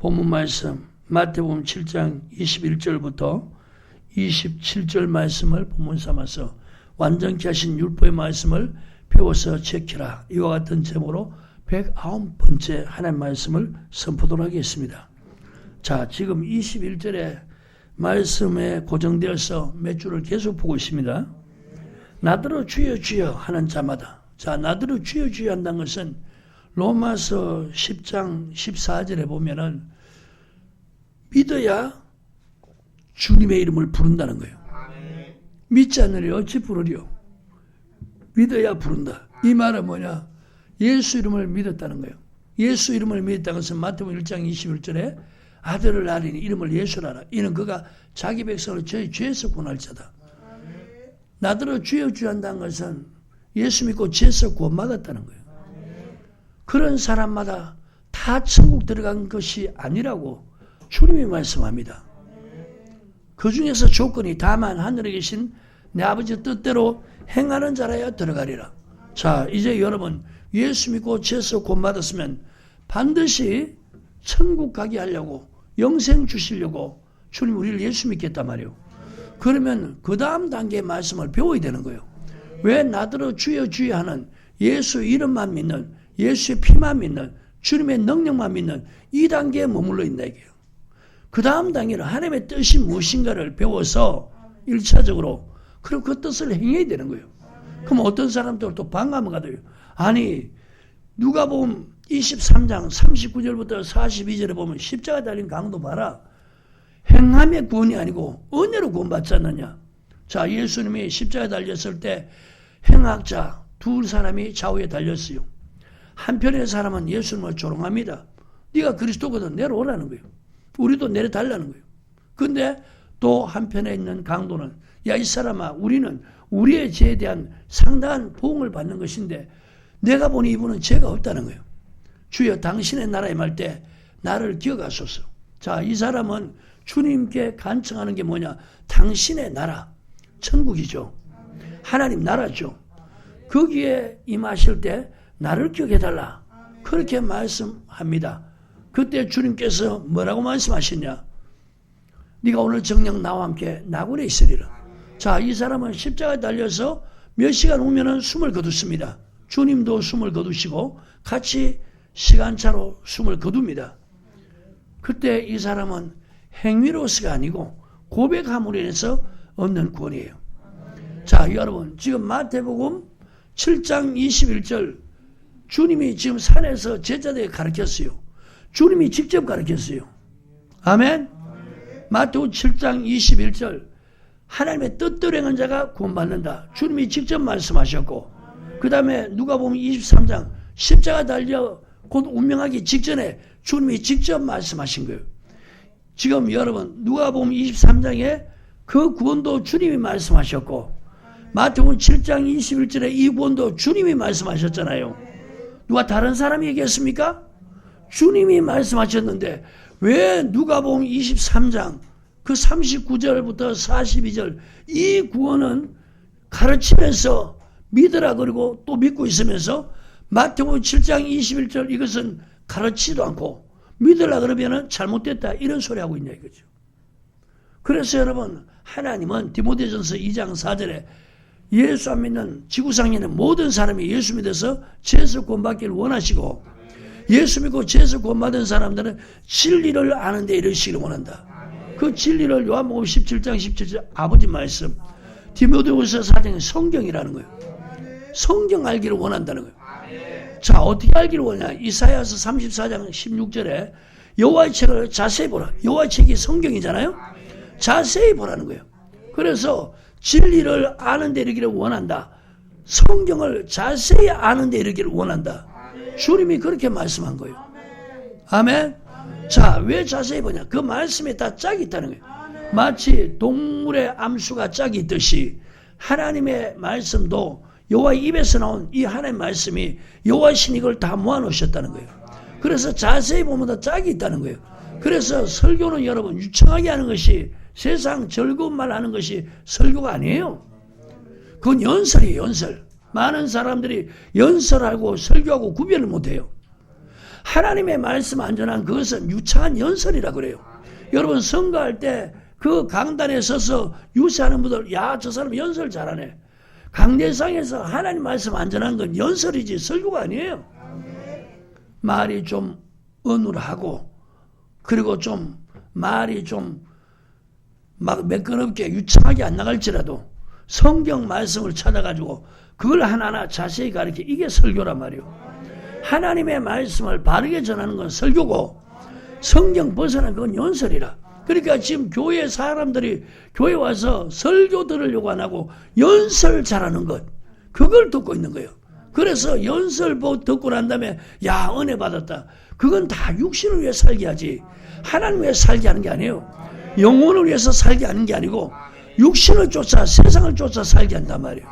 본문 말씀 마태복음 7장 21절부터 27절 말씀을 본문 삼아서 완전케 하신 율법의 말씀을 배워서 지키라. 이와 같은 제목으로 109번째 하나님의 말씀을 선포하도록 하겠습니다. 자, 지금 21절의 말씀에 고정되어서 몇 줄을 계속 보고 있습니다. 나더러 주여 주여 하는 자마다, 자, 나더러 주여 주여 한다는 것은 로마서 10장 14절에 보면은 믿어야 주님의 이름을 부른다는 거예요. 믿지 않으리 어찌 부르리요? 믿어야 부른다. 이 말은 뭐냐? 예수 이름을 믿었다는 거예요. 예수 이름을 믿었다는 것은 마태복음 1장 21절에 아들을 낳으니 이름을 예수라 하라. 이는 그가 자기 백성을 저희 죄에서 구원할 자다. 나더러 주여 주여 한다는 것은 예수 믿고 죄에서 구원받았다는 거예요. 그런 사람마다 다 천국 들어간 것이 아니라고 주님이 말씀합니다. 그 중에서 조건이 다만 하늘에 계신 내 아버지 뜻대로 행하는 자라야 들어가리라. 자, 이제 여러분 예수 믿고 죄에서 구원받았으면 반드시 천국 가게 하려고 영생 주시려고 주님 우리를 예수 믿겠단 말이에요. 그러면 그 다음 단계의 말씀을 배워야 되는 거예요. 왜 나더러 주여 주여 하는 예수 이름만 믿는, 예수의 피만 믿는, 주님의 능력만 믿는 이 단계에 머물러 있나 이게요. 그 다음 단계는 하나님의 뜻이 무엇인가를 배워서 1차적으로 그럼 그 뜻을 행해야 되는 거예요. 그럼 어떤 사람들 또 반감을 가져요. 아니 누가복음 23장 39절부터 42절에 보면 십자가 달린 강도 봐라. 행함의 구원이 아니고 은혜로 구원받지 않느냐. 자, 예수님이 십자가에 달렸을 때 행악자 두 사람이 좌우에 달렸어요. 한편의 사람은 예수님을 조롱합니다. 네가 그리스도거든 내려오라는 거예요. 우리도 내려달라는 거예요. 근데 또 한편에 있는 강도는 야, 이 사람아, 우리는 우리의 죄에 대한 상당한 보응을 받는 것인데 내가 보니 이분은 죄가 없다는 거예요. 주여 당신의 나라에 말 때 나를 기억하소서. 자, 이 사람은 주님께 간청하는 게 뭐냐? 당신의 나라, 천국이죠. 하나님 나라죠. 거기에 임하실 때 나를 기억해달라. 그렇게 말씀합니다. 그때 주님께서 뭐라고 말씀하셨냐? 네가 오늘 정녕 나와 함께 나군에 있으리라. 자, 이 사람은 십자가에 달려서 몇 시간 후면은 숨을 거뒀습니다. 주님도 숨을 거두시고 같이 시간차로 숨을 거둡니다. 그때 이 사람은 행위로서가 아니고 고백함으로 인해서 얻는 구원이에요. 자, 여러분 지금 마태복음 7장 21절 주님이 지금 산에서 제자들에게 가르쳤어요. 주님이 직접 가르쳤어요. 아멘. 마태복음 7장 21절 하나님의 뜻대로 행한 자가 구원받는다. 주님이 직접 말씀하셨고 그 다음에 누가복음 23장 십자가 달려 곧 운명하기 직전에 주님이 직접 말씀하신 거예요. 지금 여러분 누가복음 23장에 그 구원도 주님이 말씀하셨고 마태복음 7장 21절에 이 구원도 주님이 말씀하셨잖아요. 누가 다른 사람이 얘기했습니까? 주님이 말씀하셨는데 왜 누가복음 23장 그 39절부터 42절 이 구원은 가르치면서 믿으라 그러고 또 믿고 있으면서 마태복음 7장 21절 이것은 가르치지도 않고 믿으라 그러면은 잘못됐다 이런 소리 하고 있냐 이거죠. 그래서 여러분 하나님은 디모데전서 2장 4절에 예수 안 믿는 지구상에 있는 모든 사람이 예수 믿어서 죄에서 구원받기를 원하시고 예수 믿고 죄에서 구원받은 사람들은 진리를 아는 데 이르시기를 원한다. 그 진리를 요한복음 17장 17절 아버지 말씀 디모데후서 4장의 성경이라는 거예요. 성경 알기를 원한다는 거예요. 자, 어떻게 알기를 원하냐? 이사야서 34장 16절에 여호와의 책을 자세히 보라. 여호와의 책이 성경이잖아요. 자세히 보라는 거예요. 그래서 진리를 아는 데 이르기를 원한다. 성경을 자세히 아는 데 이르기를 원한다. 주님이 그렇게 말씀한 거예요. 아멘. 자, 왜 자세히 보냐? 그 말씀에 다 짝이 있다는 거예요. 마치 동물의 암수가 짝이 있듯이 하나님의 말씀도 여호와의 입에서 나온 이 하나님의 말씀이 여호와의 신이 이걸 다 모아놓으셨다는 거예요. 그래서 자세히 보면 다 짝이 있다는 거예요. 그래서 설교는 여러분 유창하게 하는 것이 세상 즐거운 말 하는 것이 설교가 아니에요. 그건 연설이에요. 연설. 많은 사람들이 연설하고 설교하고 구별을 못해요. 하나님의 말씀 안전한 그것은 유창한 연설이라 그래요. 여러분 선거할 때 그 강단에 서서 유세하는 분들, 야, 저 사람 연설 잘하네. 강대상에서 하나님 말씀 안전한 건 연설이지 설교가 아니에요. 말이 좀 어눌하고 그리고 좀 말이 좀 막 매끄럽게 유창하게 안 나갈지라도 성경 말씀을 찾아가지고 그걸 하나하나 자세히 가르쳐, 이게 설교란 말이에요. 하나님의 말씀을 바르게 전하는 건 설교고 성경 벗어난 건 연설이라. 그러니까 지금 교회 사람들이 교회 와서 설교 들으려고 안 하고 연설 잘하는 것, 그걸 듣고 있는 거예요. 그래서 연설 듣고 난 다음에 야, 은혜 받았다. 그건 다 육신을 위해 살게 하지 하나님 위해 살게 하는 게 아니에요. 영혼을 위해서 살게 하는 게 아니고 육신을 쫓아 세상을 쫓아 살게 한단 말이에요.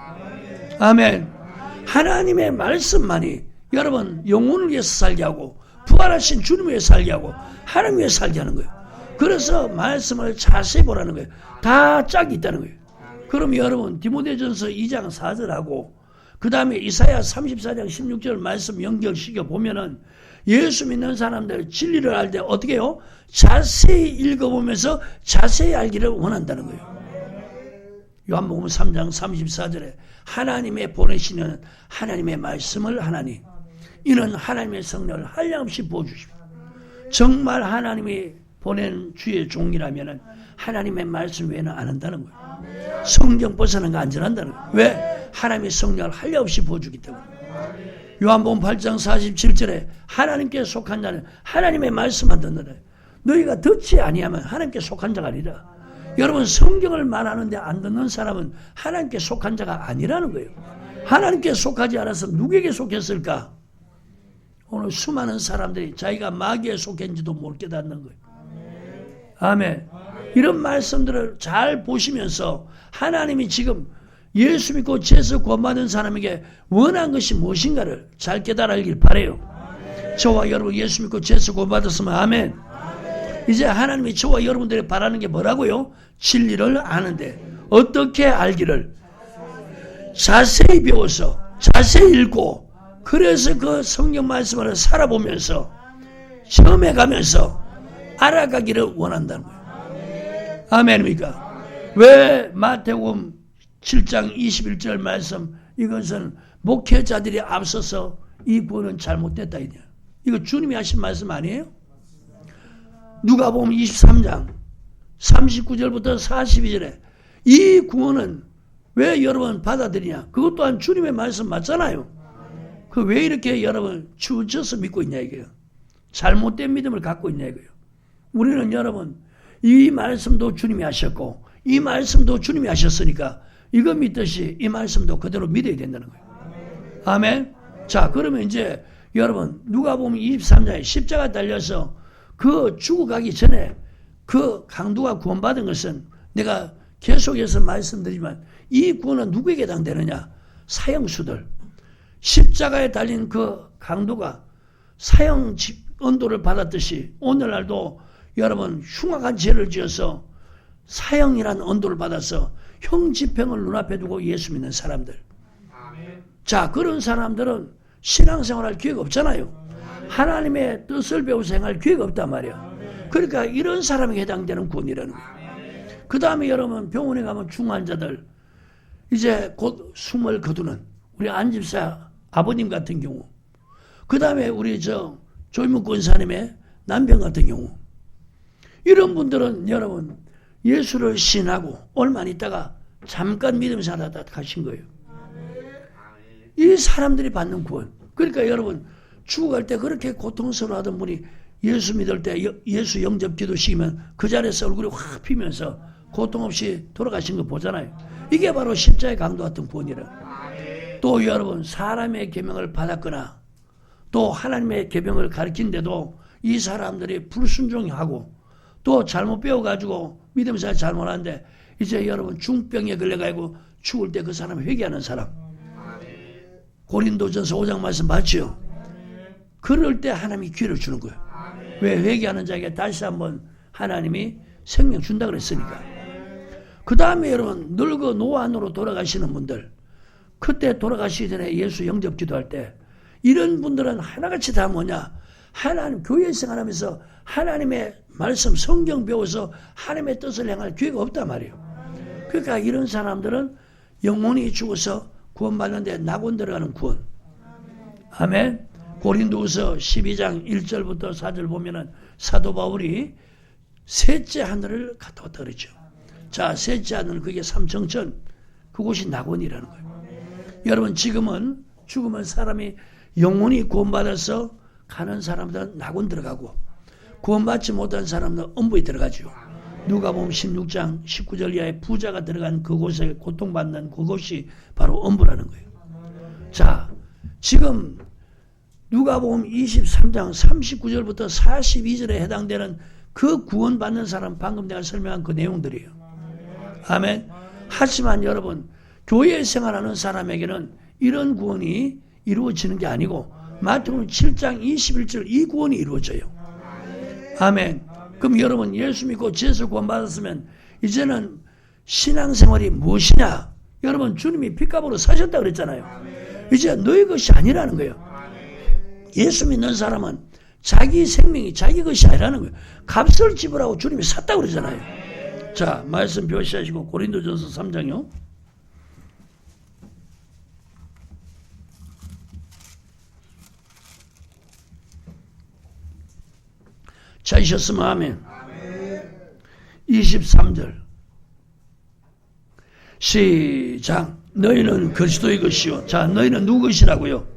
아멘. 하나님의 말씀만이 여러분 영혼을 위해서 살게 하고 부활하신 주님 위해 살게 하고 하나님 위해 살게 하는 거예요. 그래서 말씀을 자세히 보라는 거예요. 다 짝이 있다는 거예요. 그럼 여러분 디모데전서 2장 4절하고 그 다음에 이사야 34장 16절 말씀 연결시켜 보면은 예수 믿는 사람들 진리를 알 때 어떻게 해요? 자세히 읽어보면서 자세히 알기를 원한다는 거예요. 요한복음 3장 34절에 하나님의 보내시는 하나님의 말씀을 하나니 이는 하나님의 성령을 한량없이 부어주십니다. 정말 하나님이 보낸 주의 종이라면 하나님의 말씀 외에는 안 한다는 거예요. 성경 벗어난 거 안전한다는 거예요. 왜? 하나님의 성령을 한량없이 부어주기 때문에. 요한복음 8장 47절에 하나님께 속한 자는 하나님의 말씀만 듣느라. 너희가 듣지 아니하면 하나님께 속한 자가 아니라. 여러분 성경을 말하는데 안 듣는 사람은 하나님께 속한 자가 아니라는 거예요. 하나님께 속하지 않아서 누구에게 속했을까? 오늘 수많은 사람들이 자기가 마귀에 속했는지도 못 깨닫는 거예요. 아멘. 이런 말씀들을 잘 보시면서 하나님이 지금 예수 믿고 죄에서 구원받은 사람에게 원한 것이 무엇인가를 잘 깨달아길 바라요. 저와 여러분 예수 믿고 죄에서 구원받았으면 아멘. 이제 하나님이 저와 여러분들이 바라는 게 뭐라고요? 진리를 아는데 어떻게 알기를 자세히 배워서 자세히 읽고 그래서 그 성경 말씀을 살아보면서 체험해가면서 알아가기를 원한다는 거예요. 아멘입니까? 왜 마태복음 7장 21절 말씀 이것은 목회자들이 앞서서 이 구원은 잘못됐다 이냐. 이거 주님이 하신 말씀 아니에요? 누가복음 23장 39절부터 42절에 이 구원은 왜 여러분 받아들이냐? 그것 또한 주님의 말씀 맞잖아요. 그 왜 이렇게 여러분 치우쳐서 믿고 있냐 이거예요. 잘못된 믿음을 갖고 있냐 이거예요. 우리는 여러분 이 말씀도 주님이 하셨고 이 말씀도 주님이 하셨으니까 이거 믿듯이 이 말씀도 그대로 믿어야 된다는 거예요. 아멘. 자, 그러면 이제 여러분 누가복음 23장에 십자가 달려서 그 죽어가기 전에 그 강도가 구원받은 것은 내가 계속해서 말씀드리지만 이 구원은 누구에게 해당되느냐? 사형수들. 십자가에 달린 그 강도가 사형 언도를 받았듯이 오늘날도 여러분 흉악한 죄를 지어서 사형이라는 언도를 받아서 형집행을 눈앞에 두고 예수 믿는 사람들. 자, 그런 사람들은 신앙생활할 기회가 없잖아요. 하나님의 뜻을 배워서 행할 기회가 없단 말이야. 그러니까 이런 사람에게 해당되는 구원이라는 거예요. 그 다음에 여러분 병원에 가면 중환자들 이제 곧 숨을 거두는 우리 안집사 아버님 같은 경우, 그 다음에 우리 조임묵 권사님의 남편 같은 경우, 이런 분들은 여러분 예수를 신하고 얼마 있다가 잠깐 믿음 살았다 가신 거예요. 이 사람들이 받는 구원. 그러니까 여러분 죽어갈 때 그렇게 고통스러워하던 분이 예수 믿을 때 예수 영접 기도시키면 그 자리에서 얼굴이 확 피면서 고통 없이 돌아가신 거 보잖아요. 이게 바로 십자의 강도 같은 구원이라. 또 여러분 사람의 계명을 받았거나 또 하나님의 계명을 가르친데도 이 사람들이 불순종하고 또 잘못 배워가지고 믿음생활 잘못하는데 이제 여러분 중병에 걸려가지고 죽을 때 그 사람 회개하는 사람. 고린도전서 5장 말씀 봤죠? 그럴 때 하나님이 기회를 주는 거예요. 왜? 회개하는 자에게 다시 한번 하나님이 생명 준다 그랬으니까. 그 다음에 여러분 늙어 노안으로 돌아가시는 분들, 그때 돌아가시기 전에 예수 영접 기도할 때 이런 분들은 하나같이 다 뭐냐? 하나님 교회 생활하면서 하나님의 말씀 성경 배워서 하나님의 뜻을 행할 기회가 없단 말이에요. 그러니까 이런 사람들은 영혼이 죽어서 구원받는데 낙원 들어가는 구원. 아멘. 고린도후서 12장 1절부터 4절 보면은 사도 바울이 셋째 하늘을 갔다 왔다 그랬죠. 자, 셋째 하늘 그게 삼청천, 그곳이 낙원이라는 거예요. 여러분 지금은 죽으면 사람이 영혼이 구원받아서 가는 사람들은 낙원 들어가고 구원받지 못한 사람들은 엄부에 들어가죠. 누가복음 16장 19절 이하에 부자가 들어간 그곳에 고통받는 그곳이 바로 엄부라는 거예요. 자, 지금 누가복음 23장 39절부터 42절에 해당되는 그 구원받는 사람 방금 내가 설명한 그 내용들이에요. 아멘. 하지만 여러분 교회 생활하는 사람에게는 이런 구원이 이루어지는 게 아니고 마태복음 7장 21절 이 구원이 이루어져요. 아멘. 그럼 여러분 예수 믿고 죄에서 구원받았으면 이제는 신앙생활이 무엇이냐? 여러분 주님이 핏값으로 사셨다 그랬잖아요. 이제 너희 것이 아니라는 거예요. 예수 믿는 사람은 자기 생명이 자기 것이 아니라는 거예요. 값을 지불하고 주님이 샀다고 그러잖아요. 자, 말씀 표시하시고 고린도전서 3장요. 찾으셨으면 아멘. 23절 시작. 너희는 그리스도의 것이요. 자, 너희는 누구 것이라고요?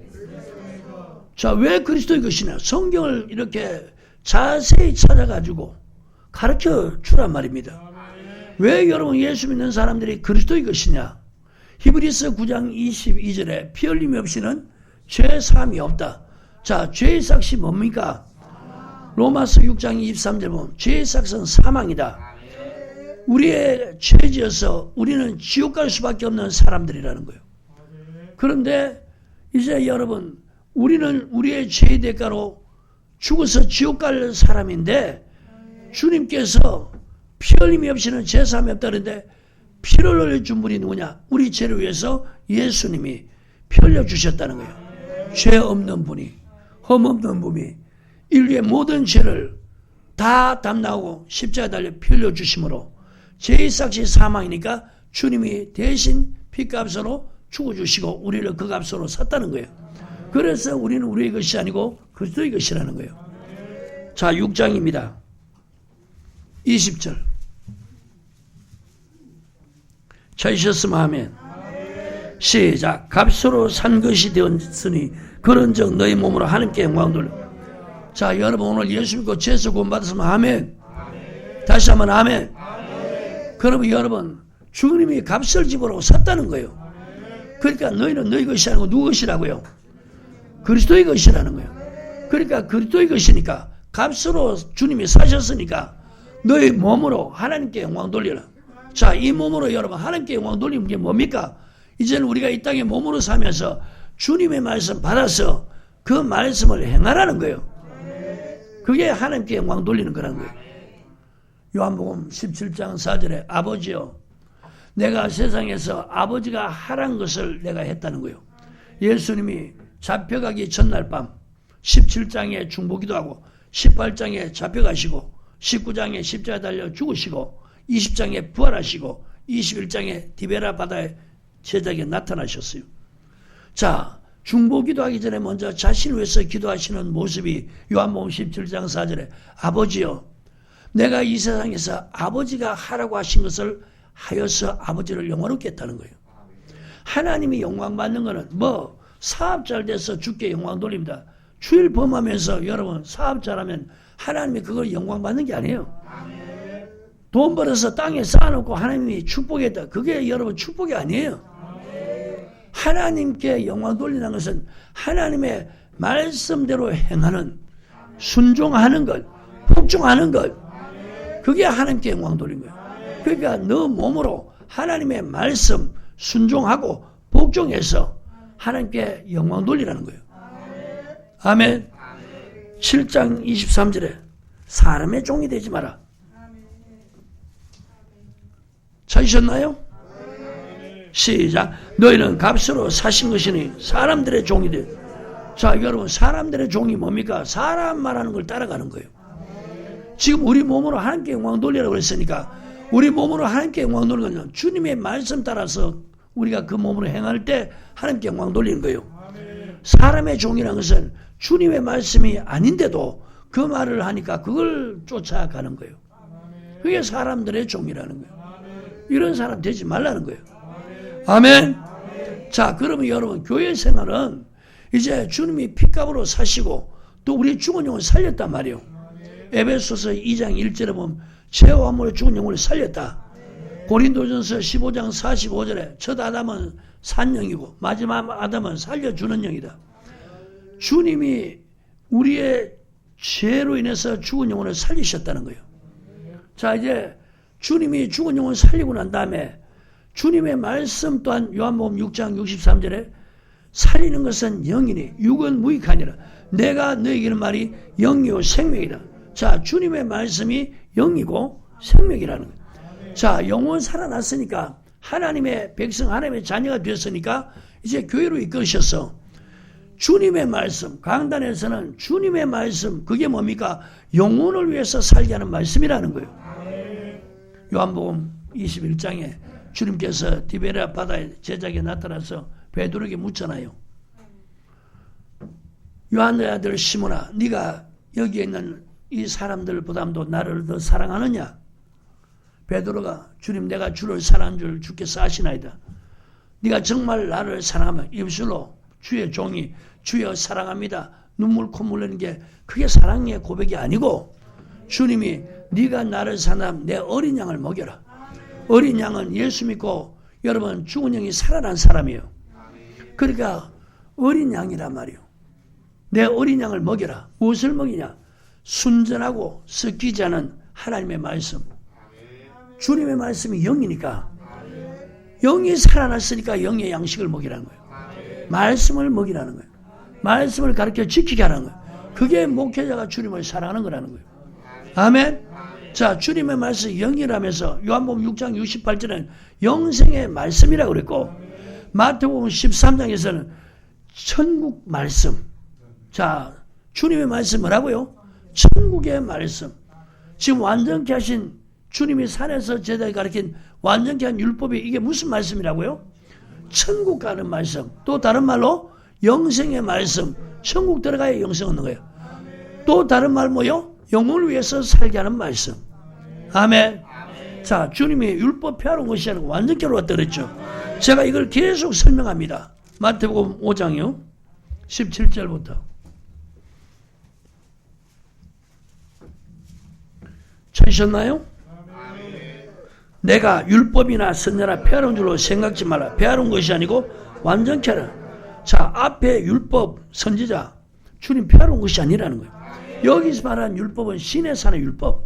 자, 왜 그리스도의 것이냐? 성경을 이렇게 자세히 찾아가지고 가르쳐 주란 말입니다. 왜 여러분 예수 믿는 사람들이 그리스도의 것이냐? 히브리서 9장 22절에 피 흘림 없이는 죄 사함이 없다. 자, 죄의 삭이 뭡니까? 로마서 6장 23절 보면 죄의 삭은 사망이다. 우리의 죄지어서 우리는 지옥 갈 수밖에 없는 사람들이라는 거예요. 그런데 이제 여러분 우리는 우리의 죄의 대가로 죽어서 지옥 갈 사람인데 주님께서 피 흘림이 없이는 죄 사함이 없다 그러는데 피를 흘려준 분이 누구냐? 우리 죄를 위해서 예수님이 피 흘려주셨다는 거예요. 죄 없는 분이, 흠 없는 분이 인류의 모든 죄를 다 담당하고 십자가에 달려 피 흘려주심으로 죄의 삭이 사망이니까 주님이 대신 피값으로 죽어주시고 우리를 그 값으로 샀다는 거예요. 그래서 우리는 우리의 것이 아니고 그리스도의 것이라는 거예요. 자, 6장입니다. 20절 찾으셨으면 아멘. 시작. 값으로 산 것이 되었으니 그런즉 너희 몸으로 하나님께 영광 돌려. 자, 여러분 오늘 예수 믿고 죄에서 구원받았으면 아멘. 다시 한번 아멘. 그러면 여러분 주님이 값을 지불하고 샀다는 거예요. 그러니까 너희는 너희 것이 아니고 누구 것이라고요? 그리스도의 것이라는 거예요. 그러니까 그리스도의 것이니까 값으로 주님이 사셨으니까 너희 몸으로 하나님께 영광 돌리라. 자, 이 몸으로 여러분 하나님께 영광 돌리는 게 뭡니까? 이제는 우리가 이 땅에 몸으로 사면서 주님의 말씀 받아서 그 말씀을 행하라는 거예요. 그게 하나님께 영광 돌리는 거라는 거예요. 요한복음 17장 4절에 아버지여 내가 세상에서 아버지가 하란 것을 내가 했다는 거예요. 예수님이 잡혀가기 전날 밤 17장에 중보기도 하고 18장에 잡혀가시고 19장에 십자가에 달려 죽으시고 20장에 부활하시고 21장에 디베라 바다에 제자에게 나타나셨어요. 자, 중보기도 하기 전에 먼저 자신을 위해서 기도하시는 모습이 요한복음 17장 4절에 아버지여 내가 이 세상에서 아버지가 하라고 하신 것을 하여서 아버지를 영화롭게 했다는 거예요. 하나님이 영광 받는 거는 뭐 사업 잘 돼서 주께 영광 돌립니다. 주일 범하면서 여러분 사업 잘하면 하나님이 그걸 영광 받는 게 아니에요. 돈 벌어서 땅에 쌓아놓고 하나님이 축복했다. 그게 여러분 축복이 아니에요. 하나님께 영광 돌리는 것은 하나님의 말씀대로 행하는 순종하는 것, 복종하는 것, 그게 하나님께 영광 돌린 거예요. 그러니까 너 몸으로 하나님의 말씀 순종하고 복종해서 하나님께 영광 돌리라는 거예요. 아멘. 7장 23절에 사람의 종이 되지 마라. 찾으셨나요? 시작. 너희는 값으로 사신 것이니 사람들의 종이 되. 자, 여러분, 사람들의 종이 뭡니까? 사람 말하는 걸 따라가는 거예요. 지금 우리 몸으로 하나님께 영광 돌리라고 그랬으니까 우리 몸으로 하나님께 영광 돌리는 건 주님의 말씀 따라서 우리가 그 몸으로 행할 때 하나님께 영광 돌리는 거예요. 사람의 종이라는 것은 주님의 말씀이 아닌데도 그 말을 하니까 그걸 쫓아가는 거예요. 그게 사람들의 종이라는 거예요. 이런 사람 되지 말라는 거예요. 아멘. 자, 그러면 여러분, 교회 생활은 이제 주님이 핏값으로 사시고 또 우리 죽은 영을 살렸단 말이에요. 에베소서 2장 1절에 보면 죄와 함으로 죽은 영을 살렸다. 고린도전서 15장 45절에 첫 아담은 산 영이고 마지막 아담은 살려주는 영이다. 주님이 우리의 죄로 인해서 죽은 영혼을 살리셨다는 거예요. 자, 이제 주님이 죽은 영혼을 살리고 난 다음에 주님의 말씀 또한 요한복음 6장 63절에 살리는 것은 영이니 육은 무익하니라. 내가 너에게는 말이 영이요 생명이다. 자, 주님의 말씀이 영이고 생명이라는 거예요. 자, 영혼 살아났으니까 하나님의 백성, 하나님의 자녀가 되었으니까 이제 교회로 이끌으셔서 주님의 말씀, 강단에서는 주님의 말씀, 그게 뭡니까? 영혼을 위해서 살게 하는 말씀이라는 거예요. 요한복음 21장에 주님께서 디베랴 바다에 제자에게 나타나서 베드로에게 묻잖아요. 요한의 아들 시몬아, 네가 여기에 있는 이 사람들보다도 나를 더 사랑하느냐? 베드로가 주님, 내가 주를 사랑한 줄 주께서 아시나이다. 네가 정말 나를 사랑하면 입술로 주의 종이 주여 사랑합니다. 눈물 콧물 내는 게 그게 사랑의 고백이 아니고 주님이 네가 나를 사랑하면 내 어린 양을 먹여라. 어린 양은 예수 믿고 여러분 죽은 영이 살아난 사람이에요. 그러니까 어린 양이란 말이에요. 내 어린 양을 먹여라. 무엇을 먹이냐? 순전하고 섞이지 않은 하나님의 말씀. 주님의 말씀이 영이니까 영이 살아났으니까 영의 양식을 먹이라는 거예요. 말씀을 먹이라는 거예요. 말씀을 가르쳐 지키게 하는 거예요. 그게 목회자가 주님을 사랑하는 거라는 거예요. 아멘. 자, 주님의 말씀 영이라면서 요한복음 6장 68절에는 영생의 말씀이라고 그랬고 마태복음 13장에서는 천국 말씀. 자, 주님의 말씀 뭐라고요? 천국의 말씀. 지금 완전케 하신 주님이 산에서 제자에게 가르친 완전케 한 율법이 이게 무슨 말씀이라고요? 천국 가는 말씀. 또 다른 말로 영생의 말씀. 천국 들어가야 영생 얻는 거예요. 또 다른 말 뭐요? 영혼을 위해서 살게 하는 말씀. 아멘. 자, 주님이 율법 폐하는 것이 아니고 완전케로 왔다 그랬죠. 제가 이걸 계속 설명합니다. 마태복음 5장이요. 17절부터. 찾으셨나요? 내가 율법이나 선례나 폐하는 줄로 생각지 말라. 폐하는 것이 아니고 완전케 하라. 자, 앞에 율법, 선지자, 주님 폐하는 것이 아니라는 거예요. 여기서 말하는 율법은 신의 산의 율법.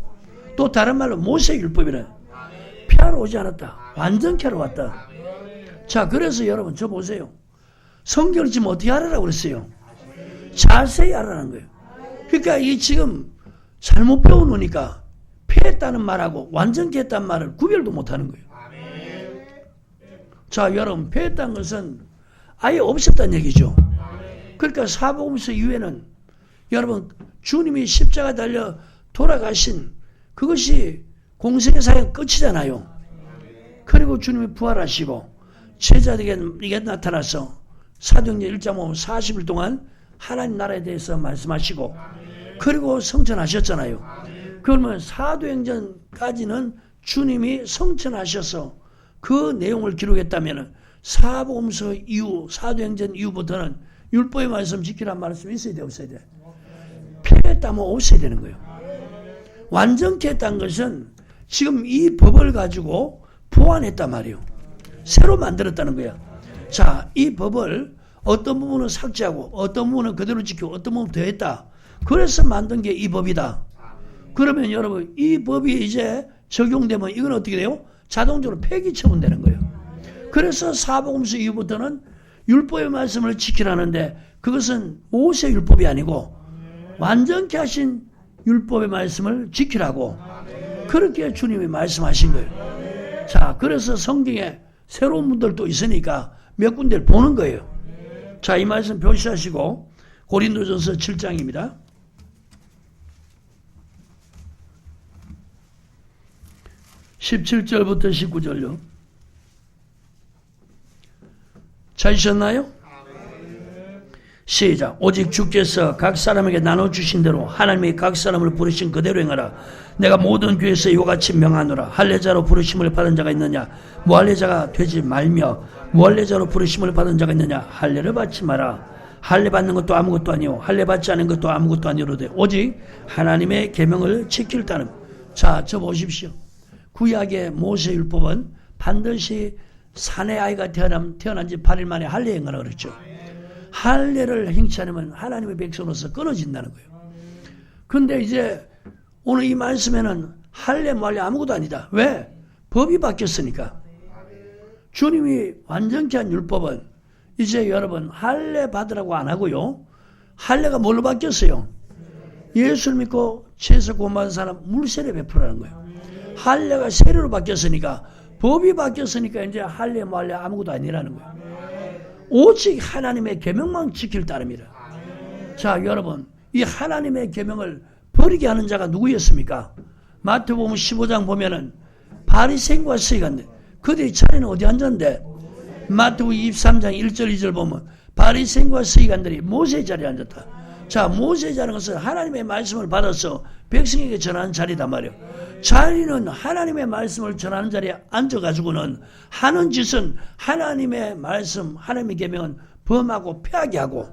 또 다른 말로 모세 율법이라. 폐하러 오지 않았다. 완전케 하러 왔다. 자, 그래서 여러분 저 보세요. 성경을 지금 어떻게 하라고 그랬어요? 자세히 하라는 거예요. 그러니까 이 지금 잘못 배워놓으니까 폐했다는 말하고 완전케 했다는 말을 구별도 못하는 거예요. 자, 여러분 폐했다는 것은 아예 없었다는 얘기죠. 그러니까 사복음서 이후에는 여러분 주님이 십자가 달려 돌아가신 그것이 공생의 사역 끝이잖아요. 그리고 주님이 부활하시고 제자들에게 나타나서 사도행전 1장 보면 40일 동안 하나님 나라에 대해서 말씀하시고 그리고 성천하셨잖아요. 그러면 사도행전까지는 주님이 성천하셔서 그 내용을 기록했다면 사복음서 이후 사도행전 이후부터는 율법의 말씀 지키라는 말씀이 있어야 돼 없어야 돼? 폐했다면 없어야 되는 거예요. 완전케 했다는 것은 지금 이 법을 가지고 보완했단 말이에요. 새로 만들었다는 거야. 자, 이 법을 어떤 부분은 삭제하고 어떤 부분은 그대로 지키고 어떤 부분은 더했다. 그래서 만든 게 이 법이다. 그러면 여러분 이 법이 이제 적용되면 이건 어떻게 돼요? 자동적으로 폐기 처분되는 거예요. 그래서 사복음서 이후부터는 율법의 말씀을 지키라는데 그것은 모세 율법이 아니고 완전케 하신 율법의 말씀을 지키라고 그렇게 주님이 말씀하신 거예요. 자, 그래서 성경에 새로운 분들도 있으니까 몇 군데를 보는 거예요. 자, 이 말씀 표시하시고 고린도전서 7장입니다. 17절부터 19절요. 찾으셨나요? 시작. 오직 주께서 각 사람에게 나눠주신 대로 하나님이 각 사람을 부르신 그대로 행하라. 내가 모든 교회에서 이와 같이 명하노라. 할례자로 부르심을 받은 자가 있느냐? 무할례자가 되지 말며, 무할례자로 부르심을 받은 자가 있느냐? 할례를 받지 마라. 할례 받는 것도 아무것도 아니요 할례 받지 않은 것도 아무것도 아니로되 오직 하나님의 계명을 지킬 따름. 자, 저 보십시오. 구약의 모세율법은 반드시 사내 아이가 태어난 지 8일 만에 할례 행하라 그랬죠. 할례를 행치 않으면 하나님의 백성으로서 끊어진다는 거예요. 근데 이제 오늘 이 말씀에는 할례 무할례 아무것도 아니다. 왜? 법이 바뀌었으니까. 주님이 완전케 한 율법은 이제 여러분 할례 받으라고 안 하고요. 할례가 뭘로 바뀌었어요? 예수를 믿고 죄에서 구원받은 사람 물세례 베풀라는 거예요. 할례가 세례로 바뀌었으니까, 법이 바뀌었으니까 이제 할례 무할례 아무것도 아니라는 거예요. 오직 하나님의 계명만 지킬 따름이라. 자, 여러분, 이 하나님의 계명을 버리게 하는 자가 누구였습니까? 마태복음 15장 보면은 바리새인과 서기관들, 그들의 자리는 어디 앉았는데? 마태복음 23장 1절 2절 보면 바리새인과 서기관들이 모세의 자리에 앉았다. 자, 모세의 자리는 것은 하나님의 말씀을 받아서 백성에게 전하는 자리단 말이에요. 자리는 하나님의 말씀을 전하는 자리에 앉아가지고는 하는 짓은 하나님의 말씀, 하나님의 계명은 범하고 폐하게 하고,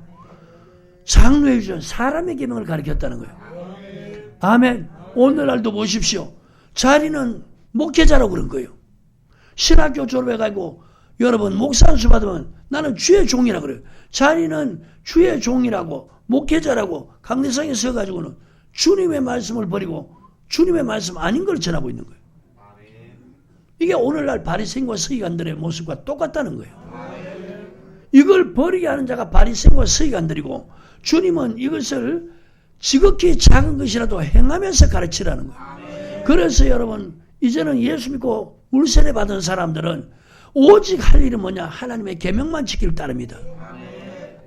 장로의 주는 사람의 계명을 가르쳤다는 거예요. 아멘. 오늘날도 보십시오. 자리는 목회자라고 그런 거예요. 신학교 졸업해가지고 여러분 목사 안수 받으면 나는 주의 종이라고 그래요. 자리는 주의 종이라고, 목회자라고 강대상에 서가지고는 주님의 말씀을 버리고 주님의 말씀 아닌 걸 전하고 있는 거예요. 이게 오늘날 바리새인과 서기관들의 모습과 똑같다는 거예요. 이걸 버리게 하는 자가 바리새인과 서기관들이고, 주님은 이것을 지극히 작은 것이라도 행하면서 가르치라는 거예요. 그래서 여러분, 이제는 예수 믿고 물세례 받은 사람들은 오직 할 일은 뭐냐? 하나님의 계명만 지킬 따릅니다.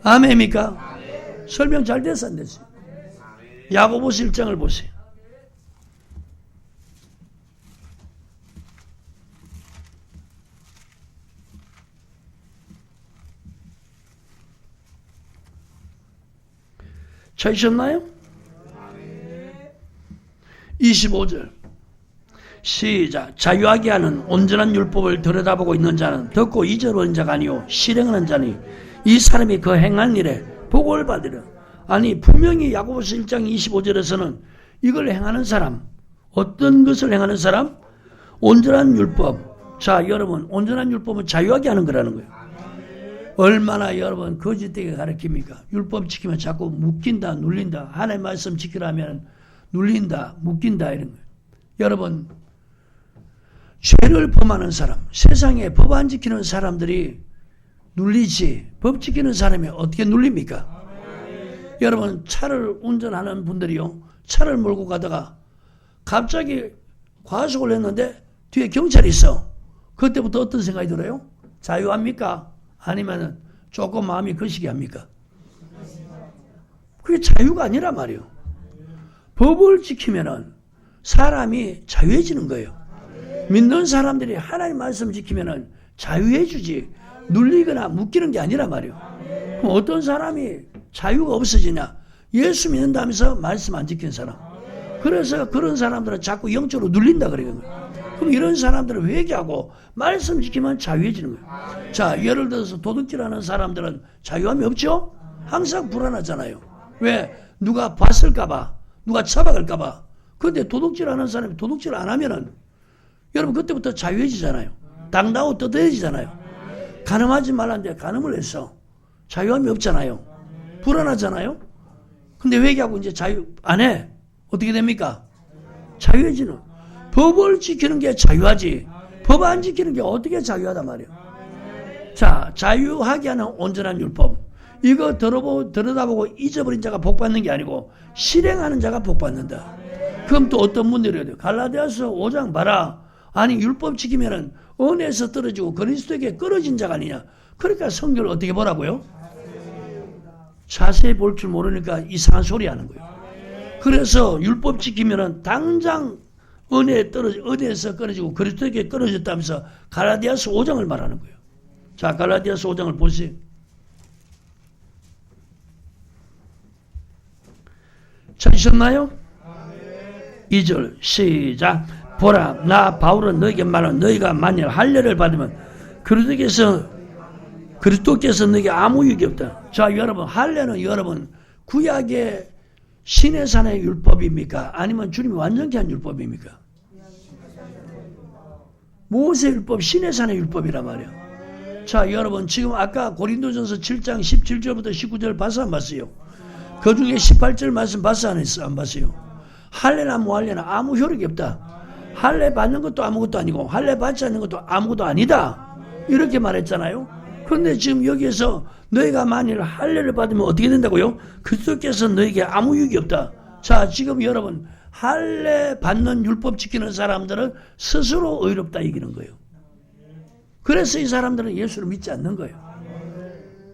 아멘입니까? 설명 잘 됐어 안 됐어요? 야고보서 1장을 보세요. 찾으셨나요? 25절 시작. 자유하게 하는 온전한 율법을 들여다보고 있는 자는 듣고 잊어버린 자가 아니요 실행하는 자니 이 사람이 그 행한 일에 복을 받으려. 아니, 분명히 야고보서 1장 25절에서는 이걸 행하는 사람, 어떤 것을 행하는 사람? 온전한 율법. 자, 여러분, 온전한 율법은 자유하게 하는 거라는 거예요. 얼마나 여러분 거짓되게 가르칩니까? 율법 지키면 자꾸 묶인다, 눌린다. 하나님의 말씀 지키라면 눌린다, 묶인다 이런 거예요. 여러분, 죄를 범하는 사람, 세상에 법 안 지키는 사람들이 눌리지, 법 지키는 사람이 어떻게 눌립니까? 여러분, 차를 운전하는 분들이요, 차를 몰고 가다가 갑자기 과속을 했는데 뒤에 경찰이 있어. 그때부터 어떤 생각이 들어요? 자유합니까? 아니면 조금 마음이 거시기 합니까? 그게 자유가 아니란 말이에요. 법을 지키면은 사람이 자유해지는 거예요. 믿는 사람들이 하나님 말씀 지키면은 자유해지지, 눌리거나 묶이는 게 아니란 말이에요. 그럼 어떤 사람이 자유가 없어지냐? 예수 믿는다면서 말씀 안 지키는 사람. 그래서 그런 사람들은 자꾸 영적으로 눌린다 그러는 거예요. 그럼 이런 사람들은 회개하고 말씀 지키면 자유해지는 거예요. 자, 예를 들어서 도둑질하는 사람들은 자유함이 없죠? 항상 불안하잖아요. 왜? 누가 봤을까봐, 누가 잡아갈까봐. 그런데 도둑질하는 사람이 도둑질 안 하면은 여러분 그때부터 자유해지잖아요. 당당하고 떳떳해지잖아요. 간음하지 말라는데 간음을 했어. 자유함이 없잖아요. 불안하잖아요. 근데 회개하고 이제 자유 안 해. 어떻게 됩니까? 자유해지는. 법을 지키는 게 자유하지, 법 안 지키는 게 어떻게 자유하단 말이에요. 자, 자유하게 하는 온전한 율법, 이거 들여다보고 잊어버린 자가 복받는 게 아니고 실행하는 자가 복받는다. 그럼 또 어떤 문제를 해야 돼요? 갈라디아서 5장 봐라. 아니, 율법 지키면은 은혜에서 떨어지고 그리스도에게 끊어진 자가 아니냐. 그러니까 성경을 어떻게 보라고요? 자세히 볼 줄 모르니까 이상한 소리 하는 거예요. 그래서 율법 지키면은 당장 은혜에서 끊어지고 그리스도에게 끊어졌다면서 갈라디아서 5장을 말하는 거예요. 자, 갈라디아서 5장을 보세요. 찾으셨나요? 2절 시작. 보라, 나 바울은 너에게 말하는 너희가 만일 할례를 받으면 그리스도께서 너에게 아무 유익이 없다. 자, 여러분, 할례는 여러분 구약의 시내산의 율법입니까? 아니면 주님이 완전히 한 율법입니까? 모세 율법, 시내산의 율법이란 말이에요. 자, 여러분, 지금 아까 고린도전서 7장 17절부터 19절 봤어, 안 봤어요? 그 중에 18절 말씀 봤어, 안 봤어요? 할례나 무할례나 아무 효력이 없다. 할례 받는 것도 아무것도 아니고 할례 받지 않는 것도 아무것도 아니다. 이렇게 말했잖아요. 그런데 지금 여기에서 너희가 만일 할례를 받으면 어떻게 된다고요? 그리스도께서 너에게 아무 유익이 없다. 자, 지금 여러분 할례 받는 율법 지키는 사람들은 스스로 의롭다 이기는 거예요. 그래서 이 사람들은 예수를 믿지 않는 거예요.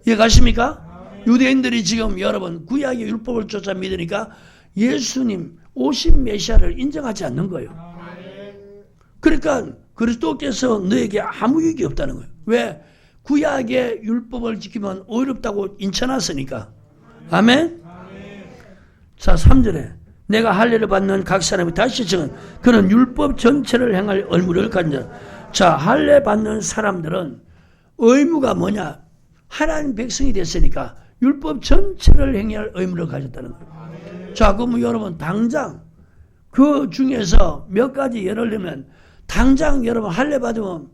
이해가십니까? 유대인들이 지금 여러분 구약의 율법을 쫓아 믿으니까 예수님 오신 메시아를 인정하지 않는 거예요. 그러니까 그리스도께서 너에게 아무 유익이 없다는 거예요. 왜? 구약의 율법을 지키면 어렵다고 인쳐놨으니까. 아멘? 자, 3절에 내가 할례를 받는 각 사람이 다시 적은 그는 율법 전체를 행할 의무를 가진 자. 자, 할례 받는 사람들은 의무가 뭐냐? 하나님 백성이 됐으니까 율법 전체를 행할 의무를 가졌다는 거예요. 자, 그럼 여러분 당장 그 중에서 몇 가지 예를 들면 당장 여러분 할례 받으면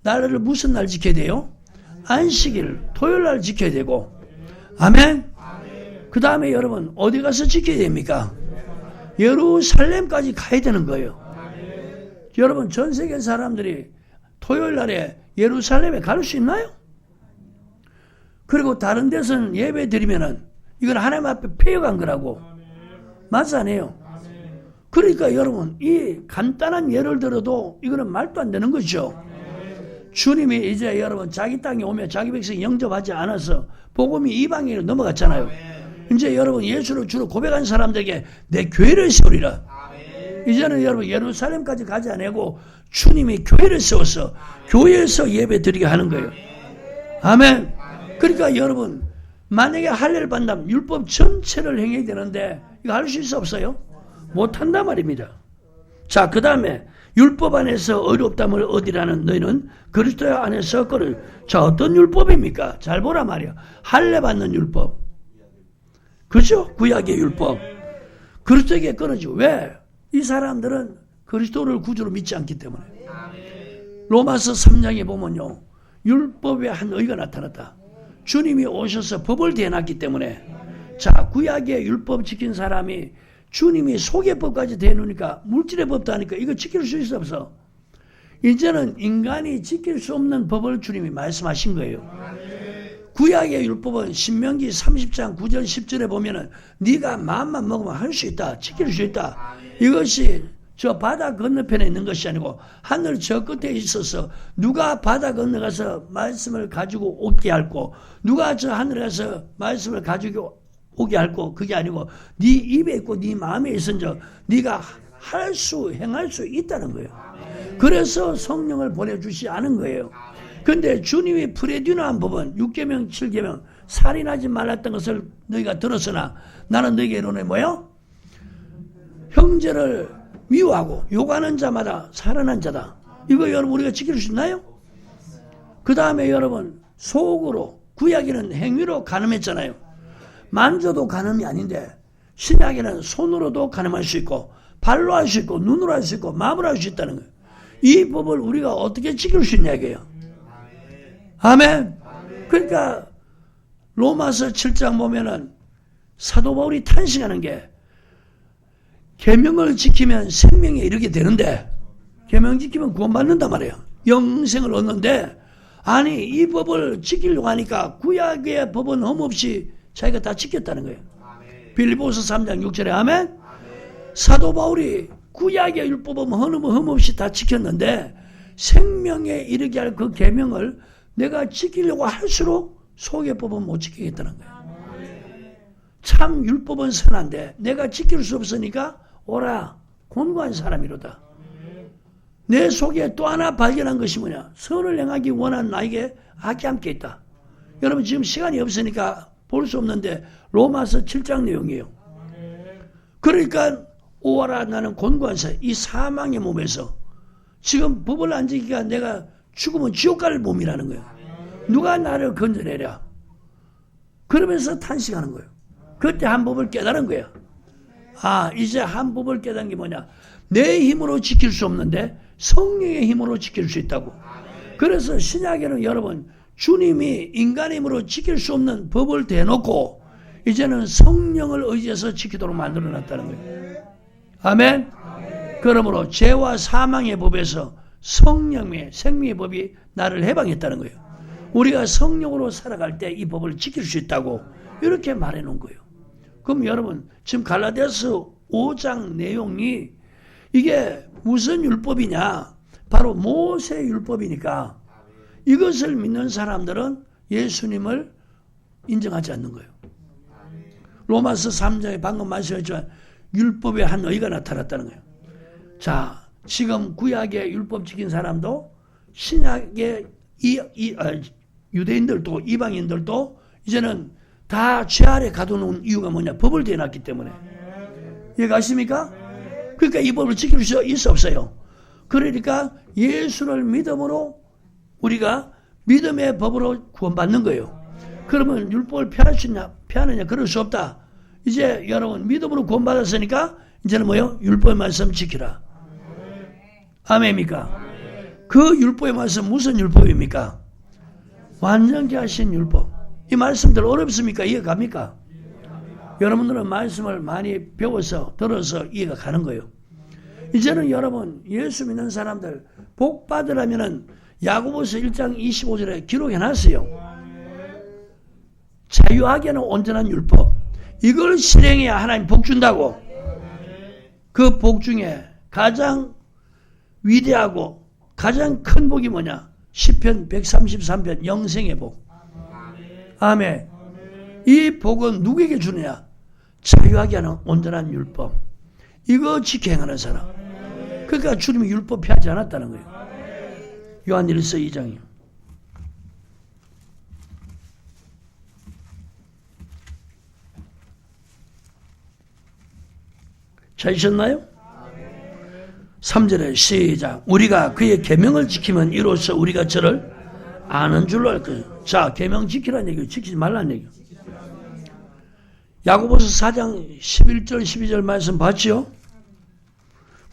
나라를 무슨 날 지켜야 돼요? 안식일, 토요일 날 지켜야 되고. 아멘? 그 다음에 여러분 어디 가서 지켜야 됩니까? 예루살렘까지 가야 되는 거예요. 여러분 전 세계 사람들이 토요일 날에 예루살렘에 갈 수 있나요? 그리고 다른 데서는 예배 드리면은 이건 하나님 앞에 폐역한 거라고. 맞지 않아요? 그러니까 여러분 이 간단한 예를 들어도 이거는 말도 안 되는 거죠. 주님이 이제 여러분 자기 땅에 오면 자기 백성이 영접하지 않아서 복음이 이방인으로 넘어갔잖아요. 이제 여러분 예수를 주로 고백한 사람들에게 내 교회를 세우리라. 이제는 여러분 예루살렘까지 가지 않고 주님이 교회를 세워서 교회에서 예배 드리게 하는 거예요. 아멘. 그러니까 여러분 만약에 할례를 받는다면 율법 전체를 행해야 되는데 이거 할 수 있어 없어요? 못한단 말입니다. 자, 그 다음에 율법 안에서 어렵담을 얻으라는 너희는 그리스도 안에서 거를. 자, 어떤 율법입니까? 잘 보라 말이야. 할례 받는 율법. 그죠? 구약의 율법. 그리스도에게 끊어지고. 왜? 이 사람들은 그리스도를 구주로 믿지 않기 때문에. 로마서 3장에 보면요. 율법의 한 의가 나타났다. 주님이 오셔서 법을 대놨기 때문에. 자, 구약의 율법 지킨 사람이 주님이 소개법까지 대놓으니까 물질의 법도 하니까 이거 지킬 수 있어 없어? 이제는 인간이 지킬 수 없는 법을 주님이 말씀하신 거예요. 구약의 율법은 신명기 30장 9절 10절에 보면은 네가 마음만 먹으면 할 수 있다. 지킬 수 있다. 이것이 저 바다 건너편에 있는 것이 아니고 하늘 저 끝에 있어서 누가 바다 건너가서 말씀을 가지고 오게 할고 누가 저 하늘에 가서 말씀을 가지고 오게 할고 그게 아니고 네 입에 있고 네 마음에 있은즉 네가 행할 수 있다는 거예요. 그래서 성령을 보내주시 않은 거예요. 그런데 주님이 프레디노한 법은 6계명 7계명 살인하지 말랐던 것을 너희가 들었으나 나는 너희에게 이르노니 뭐요? 형제를 미워하고 욕하는 자마다 살아난 자다. 이거 여러분 우리가 지킬 수 있나요? 그 다음에 여러분 속으로 구약에는 행위로 간음했잖아요. 만져도 간음이 아닌데 신약에는 손으로도 간음할 수 있고 발로 할 수 있고 눈으로 할 수 있고 마음으로 할 수 있다는 거예요. 이 법을 우리가 어떻게 지킬 수 있냐 이게요. 아멘. 그러니까 로마서 7장 보면은 사도 바울이 탄식하는 게 계명을 지키면 생명에 이르게 되는데 계명 지키면 구원받는단 말이에요. 영생을 얻는데 아니 이 법을 지키려고 하니까 구약의 법은 흠없이 자기가 다 지켰다는 거예요. 빌립보서 3장 6절에 아멘. 사도 바울이 구약의 율법은 흠없이 다 지켰는데 생명에 이르게 할 그 계명을 내가 지키려고 할수록 속의 법은 못 지키겠다는 거예요. 참 율법은 선한데 내가 지킬 수 없으니까 오라 곤고한 사람이로다. 내 속에 또 하나 발견한 것이 뭐냐? 선을 행하기 원하는 나에게 악이 함께 있다. 여러분 지금 시간이 없으니까 볼 수 없는데 로마서 7장 내용이에요. 그러니까 오와라 나는 곤고한 사람, 이 사망의 몸에서 지금 법을 안 지키니까 내가 죽으면 지옥 갈 몸이라는 거예요. 누가 나를 건져내랴. 그러면서 탄식하는 거예요. 그때 한 법을 깨달은 거야. 아, 이제 한 법을 깨달은 게 뭐냐? 내 힘으로 지킬 수 없는데 성령의 힘으로 지킬 수 있다고. 그래서 신약에는 여러분 주님이 인간의 힘으로 지킬 수 없는 법을 대놓고 이제는 성령을 의지해서 지키도록 만들어놨다는 거예요. 아멘. 그러므로 죄와 사망의 법에서 성령의 생명의 법이 나를 해방했다는 거예요. 우리가 성령으로 살아갈 때 이 법을 지킬 수 있다고 이렇게 말해놓은 거예요. 그럼 여러분 지금 갈라디아서 5장 내용이 이게 무슨 율법이냐? 바로 모세 율법이니까 이것을 믿는 사람들은 예수님을 인정하지 않는 거예요. 로마서 3장에 방금 말씀했지만 율법의 한 의가 나타났다는 거예요. 자, 지금 구약의 율법 지킨 사람도 신약의 유대인들도 이방인들도 이제는 다 죄 아래 가둬놓은 이유가 뭐냐? 법을 대놨기 때문에. 이해가십니까? 그러니까 이 법을 지킬 수 있어 없어요? 그러니까 예수를 믿음으로 우리가 믿음의 법으로 구원받는 거예요. 그러면 율법을 피할 수 있냐? 피하느냐? 그럴 수 없다. 이제 여러분 믿음으로 구원받았으니까 이제는 뭐요? 율법의 말씀 지키라. 아멘입니까? 그 율법의 말씀 무슨 율법입니까? 완전케 하신 율법. 이 말씀들 어렵습니까? 이해가 갑니까? 여러분들은 말씀을 많이 배워서 들어서 이해가 가는 거예요. 이제는 여러분 예수 믿는 사람들 복 받으라면은 야고보서 1장 25절에 기록해놨어요. 자유하게는 온전한 율법. 이걸 실행해야 하나님 복 준다고. 그 복 중에 가장 위대하고 가장 큰 복이 뭐냐? 시편 133편 영생의 복. 아멘. 이 복은 누구에게 주느냐? 자유하게 하는 온전한 율법. 이거 지켜 행하는 사람. 그러니까 주님이 율법 피하지 않았다는 거예요. 요한일서 2장이요. 찾으셨나요? 3절에 시작. 우리가 그의 계명을 지키면 이로써 우리가 저를 아는 줄로 알 거예요. 자, 계명 지키라는 얘기예요. 지키지 말라는 얘기예요. 야고보서 4장 11절 12절 말씀 봤죠?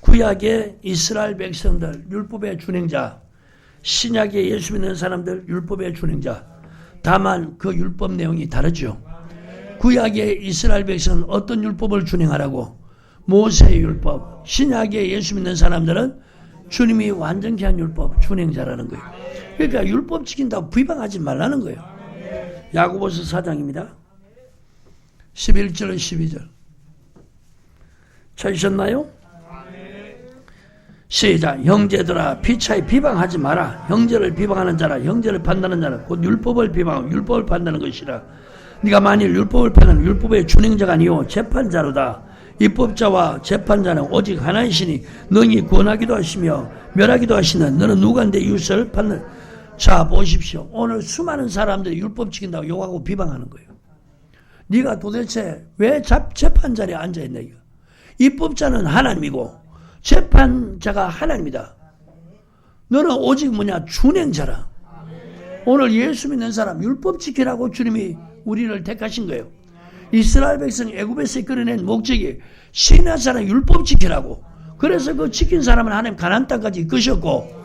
구약의 이스라엘 백성들 율법의 준행자, 신약의 예수 믿는 사람들 율법의 준행자. 다만 그 율법 내용이 다르죠. 구약의 이스라엘 백성은 어떤 율법을 준행하라고? 모세의 율법. 신약의 예수 믿는 사람들은 주님이 완전케 한 율법 준행자라는 거예요. 그러니까 율법 지킨다고 비방하지 말라는 거예요. 야고보서 4장입니다. 11절 12절 찾으셨나요? 시작. 형제들아 피차에 비방하지 마라. 형제를 비방하는 자라 형제를 판단하는 자라 곧 율법을 비방하고 율법을 판단하는 것이라. 네가 만일 율법을 판단하는 율법의 준행자가 아니오 재판자로다. 입법자와 재판자는 오직 하나이시니 능히 구원하기도 하시며 멸하기도 하시는 너는 누구한테 이웃을 판단. 자 보십시오. 오늘 수많은 사람들이 율법 지킨다고 욕하고 비방하는 거예요. 네가 도대체 왜 재판 자리에 앉아있냐 이거. 입법자는 하나님이고 재판자가 하나님이다. 너는 오직 뭐냐? 준행자라. 오늘 예수 믿는 사람 율법 지키라고 주님이 우리를 택하신 거예요. 이스라엘 백성 애굽에서 이끌어낸 목적이 신의 사람 율법 지키라고. 그래서 그 지킨 사람은 하나님 가나안 땅까지 이끄셨고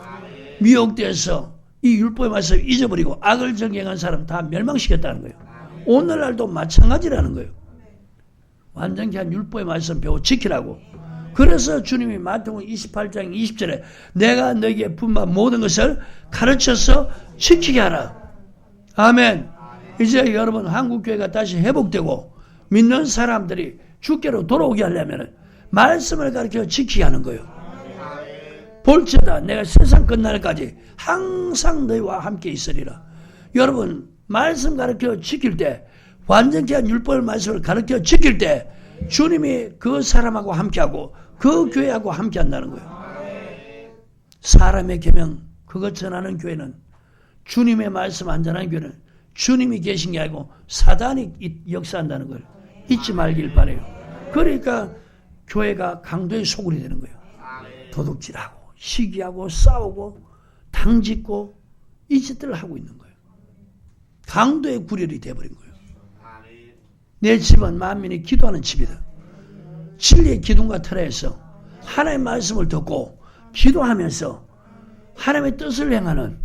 미혹돼서 이 율법의 말씀을 잊어버리고 악을 정행한 사람 다 멸망시켰다는 거예요. 오늘날도 마찬가지라는 거예요. 완전히 한 율법의 말씀 배워 지키라고. 그래서 주님이 마태복음 28장 20절에 내가 너에게 분반 모든 것을 가르쳐서 지키게 하라. 아멘. 이제 여러분 한국교회가 다시 회복되고 믿는 사람들이 주께로 돌아오게 하려면 말씀을 가르쳐 지키게 하는 거예요. 볼지어다 내가 세상 끝날까지 항상 너희와 함께 있으리라. 여러분 말씀 가르쳐 지킬 때 완전케 한 율법의 말씀을 가르쳐 지킬 때 주님이 그 사람하고 함께하고 그 교회하고 함께한다는 거예요. 사람의 계명 그것 전하는 교회는, 주님의 말씀 안 전하는 교회는 주님이 계신 게 아니고 사단이 역사한다는 걸 잊지 말길 바라요. 그러니까 교회가 강도의 소굴이 되는 거예요. 도둑질하고 시기하고 싸우고 당짓고 이 짓들을 하고 있는 거예요. 강도의 구렬이 되어버린 거예요. 내 집은 만민이 기도하는 집이다. 진리의 기둥과 틀에서 하나님의 말씀을 듣고 기도하면서 하나님의 뜻을 행하는,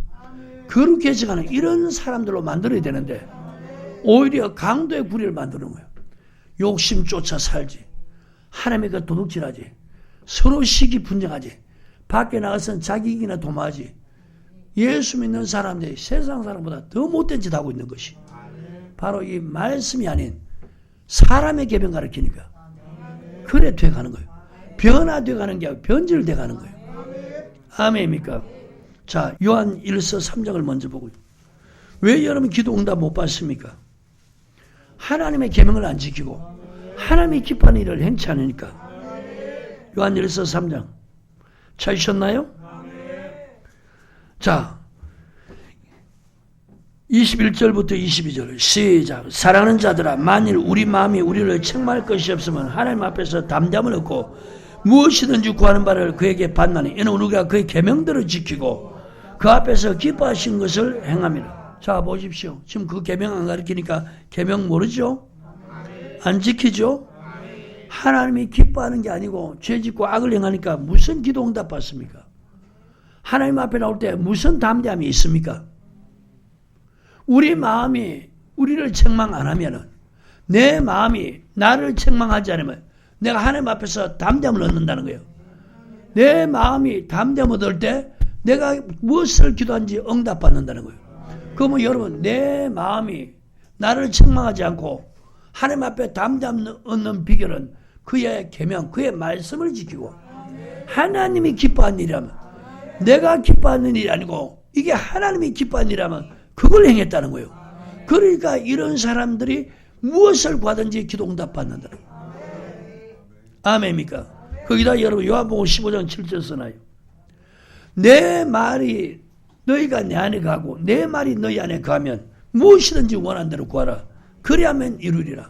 거룩해져가는 이런 사람들로 만들어야 되는데 오히려 강도의 구리를 만드는 거예요. 욕심 쫓아 살지, 하나님의 그 도둑질하지, 서로 시기 분쟁하지, 밖에 나가서는 자기 이기나 도마하지. 예수 믿는 사람들이 세상 사람보다 더 못된 짓 하고 있는 것이 바로 이 말씀이 아닌 사람의 계명 가르치니까 그래 돼가는 거예요. 변화돼가는 게 아니고 변질돼가는 거예요. 아멘입니까? 자, 요한 1서 3장을 먼저 보고요. 왜 여러분 기도 응답 못 받습니까? 하나님의 계명을 안 지키고 하나님이 기뻐하는 일을 행치 않으니까. 요한 1서 3장 찾으셨나요? 자, 21절부터 22절 시작. 사랑하는 자들아, 만일 우리 마음이 우리를 책망할 것이 없으면 하나님 앞에서 담대함을 얻고 무엇이든지 구하는 바를 그에게 받나니 이는 우리가 그의 계명들을 지키고 그 앞에서 기뻐하신 것을 행함이라. 자, 보십시오. 지금 그 계명 안 가르치니까 계명 모르죠? 안 지키죠? 하나님이 기뻐하는 게 아니고 죄 짓고 악을 행하니까 무슨 기도 응답 받습니까? 하나님 앞에 나올 때 무슨 담대함이 있습니까? 우리 마음이 우리를 책망 안 하면은, 내 마음이 나를 책망하지 않으면 내가 하나님 앞에서 담대함을 얻는다는 거예요. 내 마음이 담대함을 얻을 때 내가 무엇을 기도한지 응답받는다는 거예요. 그러면 여러분, 내 마음이 나를 책망하지 않고 하나님 앞에 담대함을 얻는 비결은 그의 계명, 그의 말씀을 지키고 하나님이 기뻐하는 일이라면, 내가 기뻐하는 일이 아니고 이게 하나님이 기뻐하는 일이라면 그걸 행했다는 거예요. 그러니까 이런 사람들이 무엇을 구하든지 기도 응답 받는다는 거예요. 아멘입니까? 거기다 여러분 요한복음 15장 7절 써놔요. 내 말이 너희가 내 안에 가고 내 말이 너희 안에 가면 무엇이든지 원하는 대로 구하라. 그리하면 이루리라.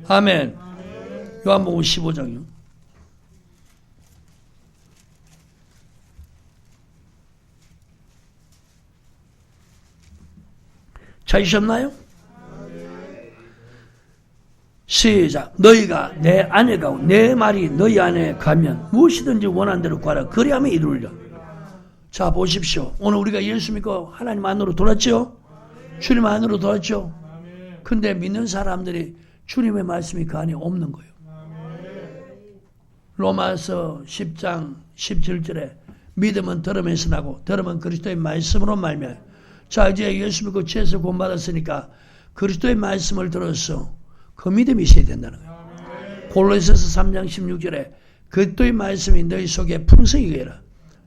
아멘. 요한복음 15장이요. 찾으셨나요? 시작. 너희가 내 안에 가고 내 말이 너희 안에 가면 무엇이든지 원하는 대로 구하라. 그리하면 이루리라. 자, 보십시오. 오늘 우리가 예수 믿고 하나님 안으로 돌았죠? 주님 안으로 돌았죠? 근데 믿는 사람들이 주님의 말씀이 그 안에 없는 거예요. 로마서 10장 17절에 믿음은 들음에서 나고 들음은 그리스도의 말씀으로 말미암아. 자, 이제 예수 믿고 죄에서 구원받았으니까 그리스도의 말씀을 들어서 그 믿음이 있어야 된다는 거예요. 골로새서 3장 16절에 그리스도의 말씀이 너희 속에 풍성히 해라.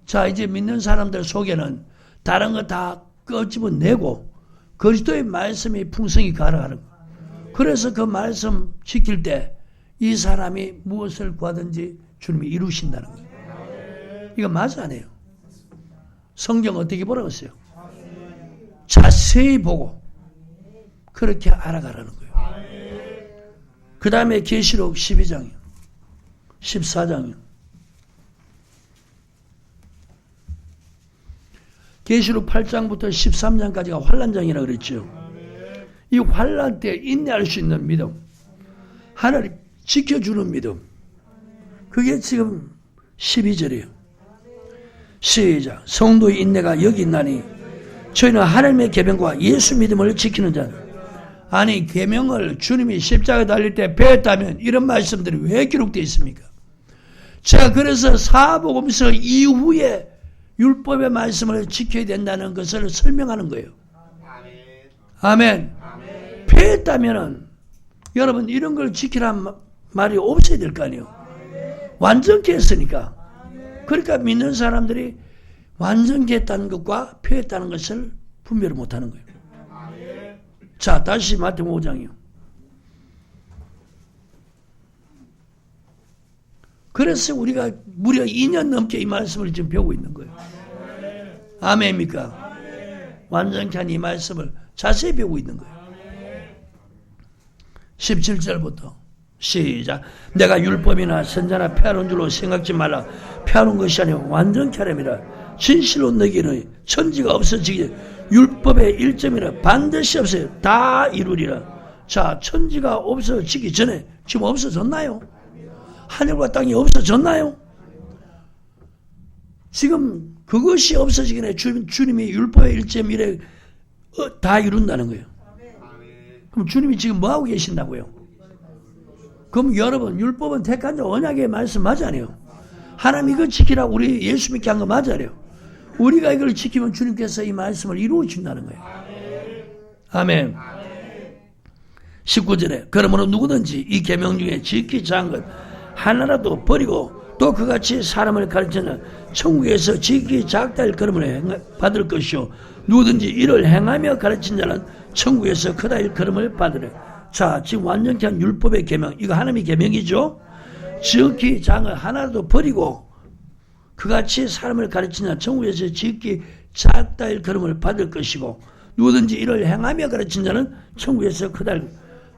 자, 이제 믿는 사람들 속에는 다른 거 다 끄집어내고 그리스도의 말씀이 풍성히 가라하는 거예요. 그래서 그 말씀 지킬 때 이 사람이 무엇을 구하든지 주님이 이루신다는 거예요. 이거 맞아 안 해요? 성경 어떻게 보라고 했어요? 자세히 보고 그렇게 알아가라는 거예요. 그 다음에 계시록 12장이요. 14장이요. 계시록 8장부터 13장까지가 환난장이라고 그랬죠. 이 환난 때 인내할 수 있는 믿음, 하나님 지켜주는 믿음, 그게 지금 12절이에요. 시작. 성도의 인내가 여기 있나니 저희는 하나님의 계명과 예수 믿음을 지키는 자들. 아니, 계명을 주님이 십자가에 달릴 때 배웠다면 이런 말씀들이 왜 기록되어 있습니까? 제가 그래서 사복음서 이후에 율법의 말씀을 지켜야 된다는 것을 설명하는 거예요. 아멘. 배웠다면은 여러분 이런 걸 지키란 말이 없어야 될 거 아니에요. 완전케 했으니까. 그러니까 믿는 사람들이 완전케 했다는 것과 폐했다는 것을 분별을 못하는 거예요. 자, 다시 마태복음 5장이요. 그래서 우리가 무려 2년 넘게 이 말씀을 지금 배우고 있는 거예요. 아멘입니까? 완전히 한 이 말씀을 자세히 배우고 있는 거예요. 17절부터 시작. 내가 율법이나 선자나 폐하는 줄로 생각지 말라. 폐하는 것이 아니라 완전케 하려니라. 진실로 너희는 천지가 없어지기 율법의 일점이라 반드시 없어요. 다 이루리라. 자, 천지가 없어지기 전에 지금 없어졌나요? 하늘과 땅이 없어졌나요? 지금 그것이 없어지기 전에 주님이 율법의 일점 이래 다 이룬다는 거예요. 그럼 주님이 지금 뭐하고 계신다고요? 그럼 여러분, 율법은 택한 자 언약의 말씀 맞아요? 하나님 이거 지키라고 우리 예수 믿게 한 거 맞아요? 우리가 이걸 지키면 주님께서 이 말씀을 이루어 준다는 거예요. 아멘. 19절에 그러므로 누구든지 이 계명 중에 지키지 않은 것 하나라도 버리고 또 그같이 사람을 가르치는 천국에서 지키 작다일 걸음을 받을 것이요 누구든지 이를 행하며 가르친 자는 천국에서 크다일 걸음을 받으래. 자, 지금 완전히 한 율법의 계명, 이거 하나님의 계명이죠. 지키 장을 하나라도 버리고 그같이 사람을 가르치는 천국에서 지키 작다일 걸음을 받을 것이고 누구든지 이를 행하며 가르친 자는 천국에서 크다일.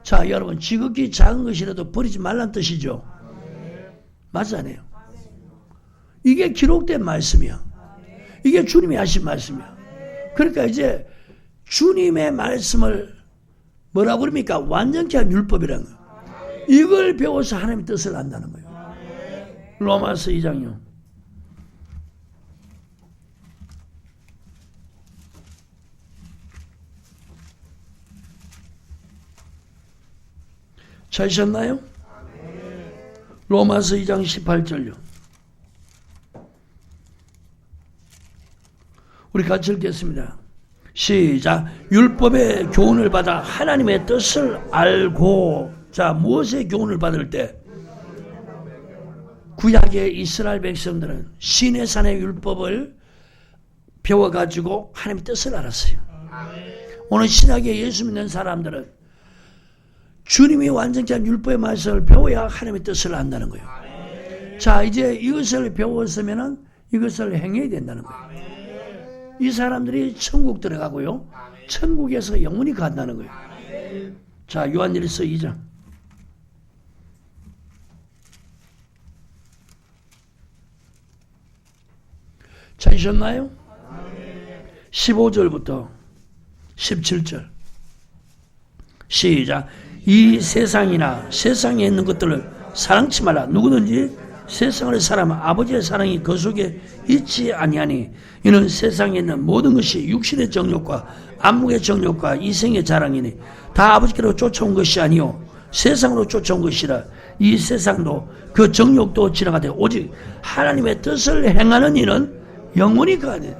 자, 여러분, 지극히 작은 것이라도 버리지 말란 뜻이죠. 맞아요. 이게 기록된 말씀이야. 이게 주님이 하신 말씀이야. 그러니까 이제 주님의 말씀을 뭐라고 그럽니까? 완전케 한 율법이라는 거예요. 이걸 배워서 하나님의 뜻을 안다는 거예요. 로마서 2장요. 찾으셨나요? 로마서 2장 18절요. 우리 같이 읽겠습니다. 시작. 율법의 교훈을 받아 하나님의 뜻을 알고. 자, 무엇의 교훈을 받을 때? 구약의 이스라엘 백성들은 시내산의 율법을 배워가지고 하나님의 뜻을 알았어요. 오늘 신약의 예수 믿는 사람들은 주님이 완전히 한 율법의 말씀을 배워야 하나님의 뜻을 안다는 거예요. 자, 이제 이것을 배웠으면 이것을 행해야 된다는 거예요. 이 사람들이 천국 들어가고요. 천국에서 영원히 간다는 거예요. 자, 요한일서 2장. 찾으셨나요? 15절부터 17절. 시작. 이 세상이나 세상에 있는 것들을 사랑치 말라. 누구든지 세상을 사랑하면 아버지의 사랑이 그 속에 있지 아니하니 이는 세상에 있는 모든 것이 육신의 정욕과 안목의 정욕과 이생의 자랑이니 다 아버지께로 쫓아온 것이 아니요 세상으로 쫓아온 것이라. 이 세상도 그 정욕도 지나가되 오직 하나님의 뜻을 행하는 이는 영원히 가네.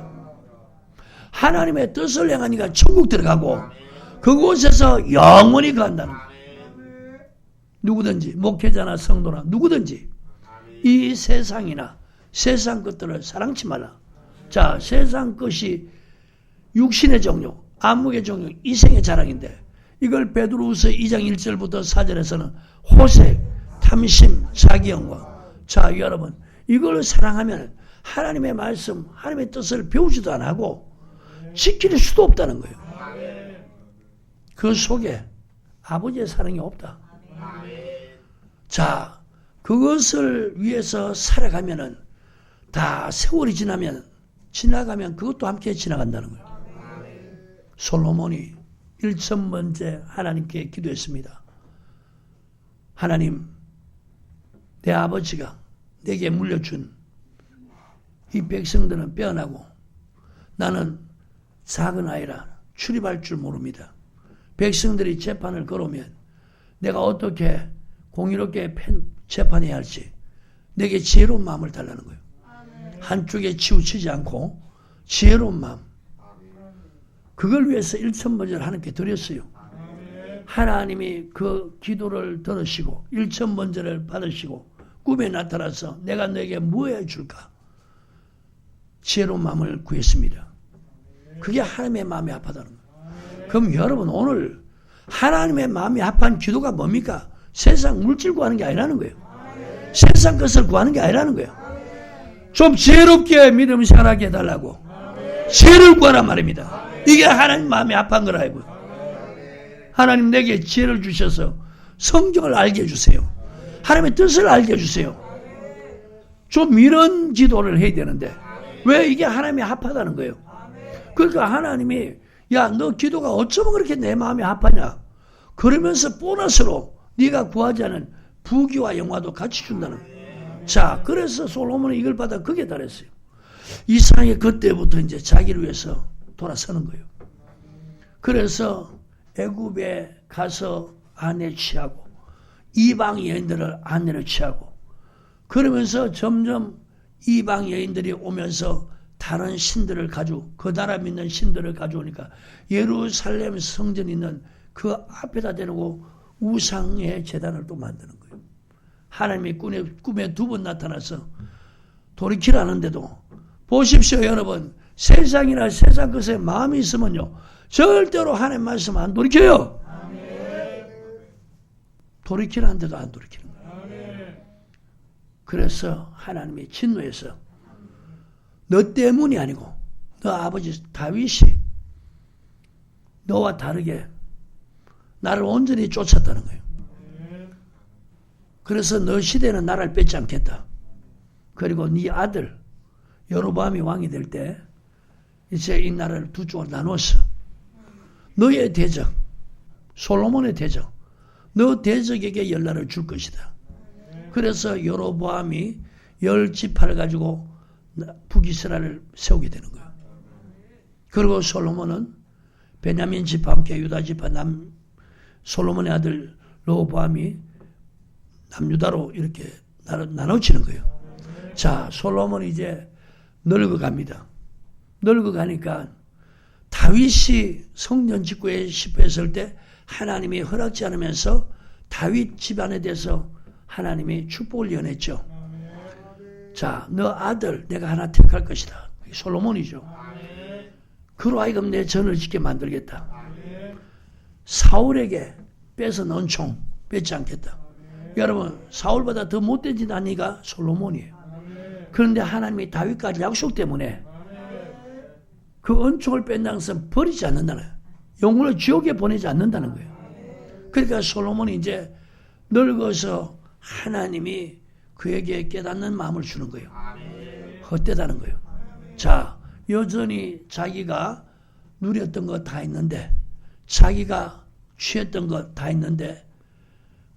하나님의 뜻을 행하니까 천국 들어가고 그곳에서 영원히 간다는 거예요. 누구든지 목회자나 성도나 누구든지 이 세상이나 세상 것들을 사랑치 말라. 자, 세상 것이 육신의 정욕, 안목의 정욕, 이생의 자랑인데 이걸 베드로후서 2장 1절부터 4절에서는 호색, 탐심, 자기영광. 자, 여러분, 이걸 사랑하면 하나님의 말씀, 하나님의 뜻을 배우지도 안 하고 지킬 수도 없다는 거예요. 그 속에 아버지의 사랑이 없다. 자, 그것을 위해서 살아가면은 다 세월이 지나가면 그것도 함께 지나간다는 거예요. 솔로몬이 1000번째 하나님께 기도했습니다. 하나님, 내 아버지가 내게 물려준 이 백성들은 빼어나고 나는 작은 아이라 출입할 줄 모릅니다. 백성들이 재판을 걸으면 내가 어떻게 공의롭게 재판해야 할지 내게 지혜로운 마음을 달라는 거예요. 한쪽에 치우치지 않고 지혜로운 마음. 그걸 위해서 1000번째를 하나님께 드렸어요. 하나님이 그 기도를 들으시고 1000번째를 받으시고 꿈에 나타나서 내가 너에게 뭐 해줄까? 지혜로운 마음을 구했습니다. 그게 하나님의 마음이 합하다는 거예요. 그럼 여러분 오늘 하나님의 마음이 합한 기도가 뭡니까? 세상 물질과 하는 게 아니라는 거예요. 세상 것을 구하는 게 아니라는 거예요. 좀 지혜롭게 믿음 생활하게 해달라고. 지혜를 구하란 말입니다. 이게 하나님 마음이 아픈 거라고. 하나님 내게 지혜를 주셔서 성경을 알게 해주세요. 하나님의 뜻을 알게 해주세요. 좀 이런 기도를 해야 되는데 왜 이게 하나님이 합하다는 거예요. 그러니까 하나님이 야, 너 기도가 어쩌면 그렇게 내 마음이 아파냐. 그러면서 보너스로 네가 구하지 않은 부귀와 영화도 같이 준다는 거예요. 자, 그래서 솔로몬은 이걸 받아 극에 달했어요. 이상하게 그때부터 이제 자기를 위해서 돌아서는 거예요. 그래서 애굽에 가서 아내 취하고 이방 여인들을 아내로 취하고 그러면서 점점 이방 여인들이 오면서 다른 신들을 가지고 그 나라 믿는 신들을 가져오니까 예루살렘 성전 있는 그 앞에다 대놓고 우상의 제단을 또 만드는 거예요. 하나님이 꿈에 2번 나타나서 돌이키라는데도 보십시오 여러분. 세상이나 세상 것에 마음이 있으면요 절대로 하나님 말씀 안 돌이켜요. 돌이키라는데도 안 돌이키는 거예요. 그래서 하나님이 진노해서 너 때문이 아니고 너 아버지 다윗이 너와 다르게 나를 온전히 쫓았다는 거예요. 그래서 너 시대는 나를 뺏지 않겠다. 그리고 네 아들 여로보암이 왕이 될 때 이제 이 나라를 두 쪽으로 나눴어. 너의 대적 솔로몬의 대적 너 대적에게 열나를 줄 것이다. 그래서 여로보암이 10지파를 가지고 북이스라엘을 세우게 되는 거예요. 그리고 솔로몬은 베냐민 지파 함께 유다 지파 솔로몬의 아들 로보암이 남유다로 이렇게 나눠지는 거예요. 자, 솔로몬이 이제 늙어갑니다. 늙어가니까 다윗이 성전 짓고에 실패했을 때 하나님이 허락지 않으면서 다윗 집안에 대해서 하나님이 축복을 연했죠. 자, 너 아들 내가 하나 택할 것이다. 솔로몬이죠. 그로 하여금 내 전을 짓게 만들겠다. 사울에게 뺏어 넣은 총 뺏지 않겠다. 여러분 사울보다 더 못된 짓 한 이가 솔로몬이에요. 그런데 하나님이 다윗까지 약속 때문에 그 은총을 뺀다는 것은 버리지 않는다는 거예요. 영혼을 지옥에 보내지 않는다는 거예요. 그러니까 솔로몬이 이제 늙어서 하나님이 그에게 깨닫는 마음을 주는 거예요. 헛되다는 거예요. 자, 여전히 자기가 누렸던 거 다 있는데 자기가 취했던 거 다 있는데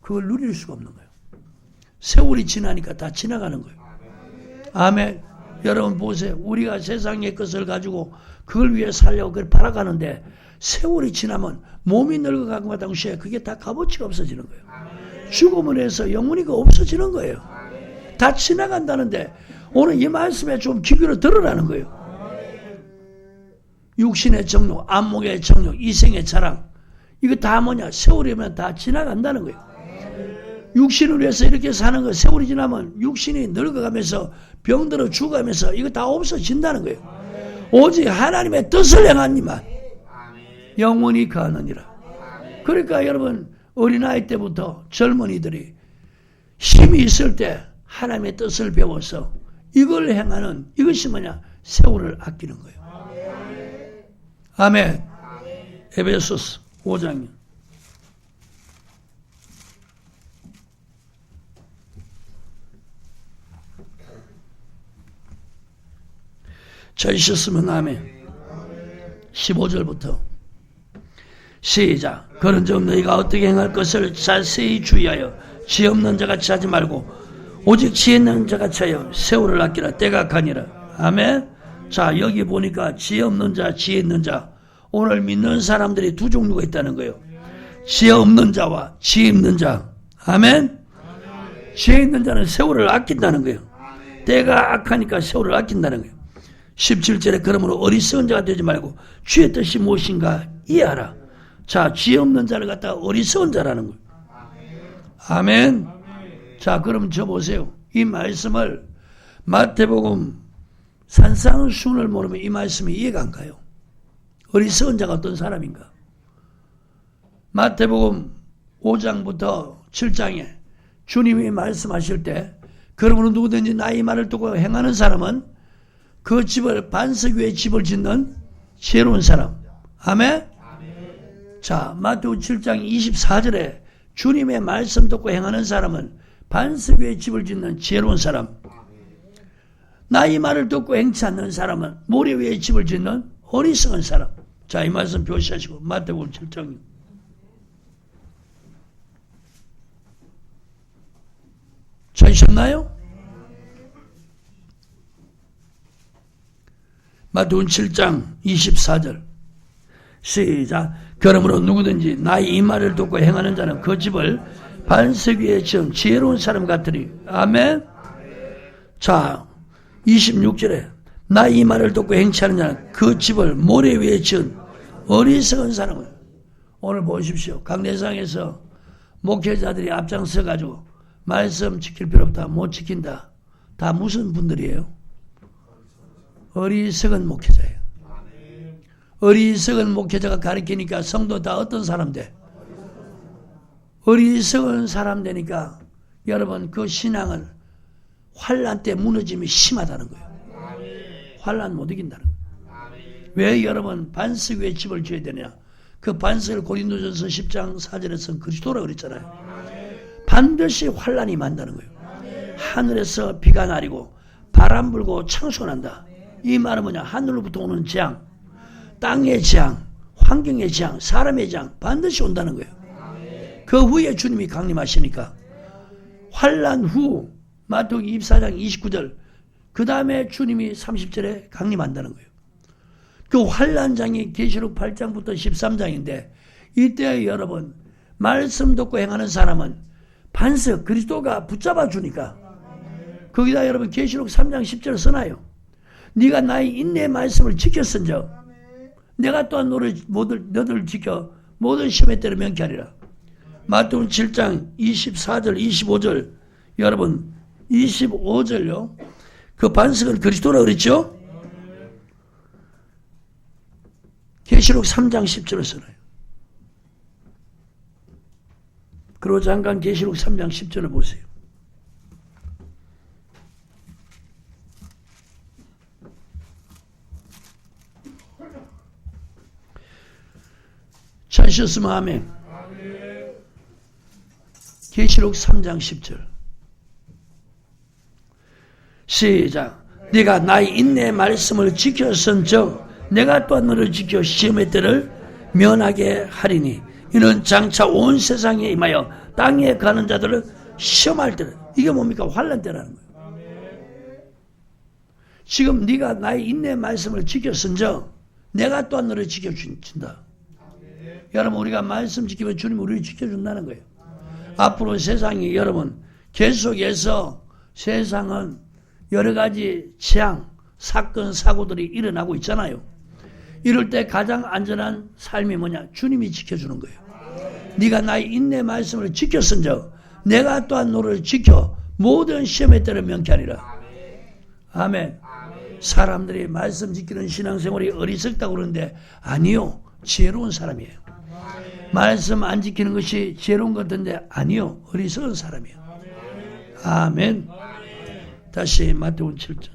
그걸 누릴 수가 없는 거예요. 세월이 지나니까 다 지나가는 거예요. 아멘. 여러분 보세요. 우리가 세상의 것을 가지고 그걸 위해 살려고 그걸 바라가는데 세월이 지나면 몸이 늙어간 것과 동시에 그게 다 값어치가 없어지는 거예요. 죽음을 해서 영혼이가 없어지는 거예요. 다 지나간다는데 오늘 이 말씀에 좀 귀 기울여 들으라는 거예요. 육신의 정욕, 안목의 정욕, 이생의 자랑 이거 다 뭐냐? 세월이면 다 지나간다는 거예요. 육신을 위해서 이렇게 사는 거 세월이 지나면 육신이 늙어가면서 병들어 죽어가면서 이거 다 없어진다는 거예요. 오직 하나님의 뜻을 행한 이만 영원히 가느니라. 그러니까 여러분 어린아이 때부터 젊은이들이 힘이 있을 때 하나님의 뜻을 배워서 이걸 행하는 이것이 뭐냐? 세월을 아끼는 거예요. 아멘. 에베소서 5장이요. 찾으셨으면 아멘. 15절부터 시작. 그런즉 너희가 어떻게 행할 것을 자세히 주의하여 지혜 없는 자같이 하지 말고 오직 지혜 있는 자같이 하여 세월을 아끼라. 때가 가니라. 아멘. 자, 여기 보니까 지혜 없는 자, 지혜 있는 자. 오늘 믿는 사람들이 두 종류가 있다는 거예요. 지혜 없는 자와 지혜 있는 자. 아멘. 지혜 있는 자는 세월을 아낀다는 거예요. 때가 악하니까 세월을 아낀다는 거예요. 17절에 그러므로 어리석은 자가 되지 말고 주의 뜻이 무엇인가 이해하라. 자, 지혜 없는 자를 갖다가 어리석은 자라는 거예요. 아멘. 자, 그럼 저 보세요. 이 말씀을 마태복음 산상수훈을 모르면 이 말씀이 이해가 안 가요. 어리석은 자가 어떤 사람인가? 마태복음 5장부터 7장에 주님이 말씀하실 때 그러므로 누구든지 나의 말을 듣고 행하는 사람은 그 집을 반석 위에 집을 짓는 지혜로운 사람. 아멘? 자, 마태복음 7장 24절에 주님의 말씀 듣고 행하는 사람은 반석 위에 집을 짓는 지혜로운 사람. 나의 말을 듣고 행치 않는 사람은 모래 위에 집을 짓는 어리석은 사람. 자, 이 말씀 표시하시고 마태복음 7장. 찾으셨나요? 마태복음 7장 24절. 시작. 그러므로 누구든지 나의 이 말을 듣고 행하는 자는 그 집을 반석 위에 지은 지혜로운 사람 같으니. 아멘. 자, 26절에 나의 이 말을 듣고 행치 않는 자는 그 집을 모래 위에 지은 어리석은 사람은. 오늘 보십시오. 강대상에서 목회자들이 앞장서 가지고 말씀 지킬 필요 없다, 못 지킨다. 다 무슨 분들이에요? 어리석은 목회자예요. 어리석은 목회자가 가르치니까 성도 다 어떤 사람 돼? 어리석은 사람 되니까 여러분 그 신앙은 환난 때 무너짐이 심하다는 거예요. 환난 못 이긴다는 거예요. 왜 여러분 반석 위에 집을 지어야 되냐? 그 반석을 고린도전서 10장 4절에서 그리스도라고 그랬잖아요. 반드시 환난이 만다는 거예요. 하늘에서 비가 내리고 바람 불고 창수가 난다. 이 말은 뭐냐? 하늘로부터 오는 재앙, 땅의 재앙, 환경의 재앙, 사람의 재앙 반드시 온다는 거예요. 그 후에 주님이 강림하시니까 환난 후 마태복음 24장 29절 그 다음에 주님이 30절에 강림한다는 거예요. 그 환난장이 계시록 8장부터 13장인데 이때 여러분 말씀 듣고 행하는 사람은 반석 그리스도가 붙잡아 주니까 거기다 여러분 계시록 3장 10절을 써놔요. 네가 나의 인내의 말씀을 지켰은즉 내가 또한 너를 지켜 모든 시험에 때려 명쾌하리라. 마태복음 7장 24절 25절 여러분 25절요. 그 반석은 그리스도라고 그랬죠. 계시록 3장 10절을 써놔요. 그리고 잠깐 계시록 3장 10절을 보세요. 찾으셨으면 아멘. 계시록 3장 10절. 시작. 네가 나의 인내의 말씀을 지켰은즉 내가 또한 너를 지켜 시험의 때를 면하게 하리니 이는 장차 온 세상에 임하여 땅에 가는 자들을 시험할 때를. 이게 뭡니까? 환난 때라는 거예요. 지금 네가 나의 인내의 말씀을 지켰은즉 내가 또한 너를 지켜준다. 여러분 우리가 말씀 지키면 주님이 우리를 지켜준다는 거예요. 앞으로 세상이 여러분 계속해서 세상은 여러 가지 재앙, 사건, 사고들이 일어나고 있잖아요. 이럴 때 가장 안전한 삶이 뭐냐? 주님이 지켜주는 거예요. 네가 나의 인내 말씀을 지켰은즉 내가 또한 너를 지켜 모든 시험에 때려 명쾌하리라. 아멘. 사람들이 말씀 지키는 신앙생활이 어리석다고 그러는데 아니요. 지혜로운 사람이에요. 말씀 안 지키는 것이 지혜로운 것 같은데 아니요. 어리석은 사람이에요. 아멘. 다시 마태복음 7장.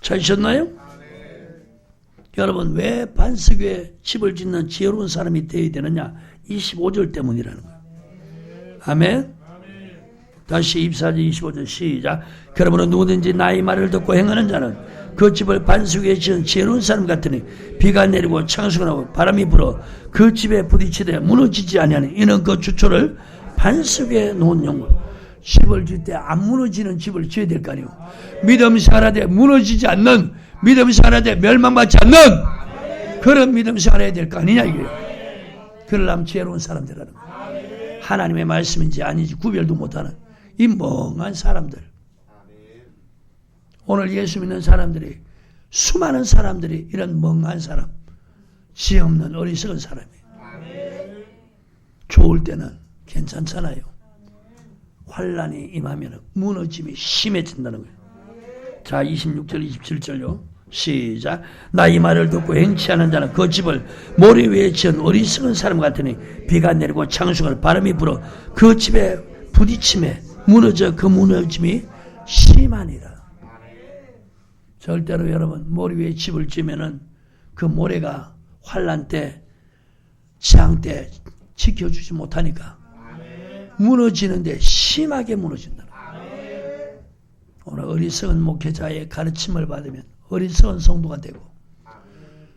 찾으셨나요? 여러분 왜 반석 위에 집을 짓는 지혜로운 사람이 되어야 되느냐? 25절 때문이라는 거예요. 아멘. 다시 24절 25절 시작. 그러므로 누구든지 나의 말을 듣고 행하는 자는 그 집을 반석 위에 지은 지혜로운 사람 같으니 비가 내리고 창수가 나고 바람이 불어 그 집에 부딪히되 무너지지 아니하니 이는 그 주초를 반석 위에 놓은 영혼. 집을 지을 때 안 무너지는 집을 지어야 될 거 아니에요. 믿음 생활하되 무너지지 않는, 믿음 생활하되 멸망받지 않는 그런 믿음 생활해야 될 거 아니냐 이게요. 그러려면 지혜로운 사람들이라는 거예요. 하나님의 말씀인지 아닌지 구별도 못하는 이 멍한 사람들. 오늘 예수 믿는 사람들이, 수많은 사람들이 이런 멍한 사람, 지혜 없는 어리석은 사람이에요. 좋을 때는 괜찮잖아요. 환란이 임하면 무너짐이 심해진다는 거예요. 자, 26절 27절요. 시작. 나의 말을 듣고 행치 않은 자는 그 집을 모래 위에 지은 어리석은 사람 같으니 비가 내리고 창수가 바람이 불어 그 집에 부딪힘에 무너져 그 무너짐이 심하니라. 절대로 여러분 모래 위에 집을 지으면은 그 모래가 환란 때 재앙 때 지켜주지 못하니까 무너지는데 심하게 무너진다. 오늘 어리석은 목회자의 가르침을 받으면 어리석은 성도가 되고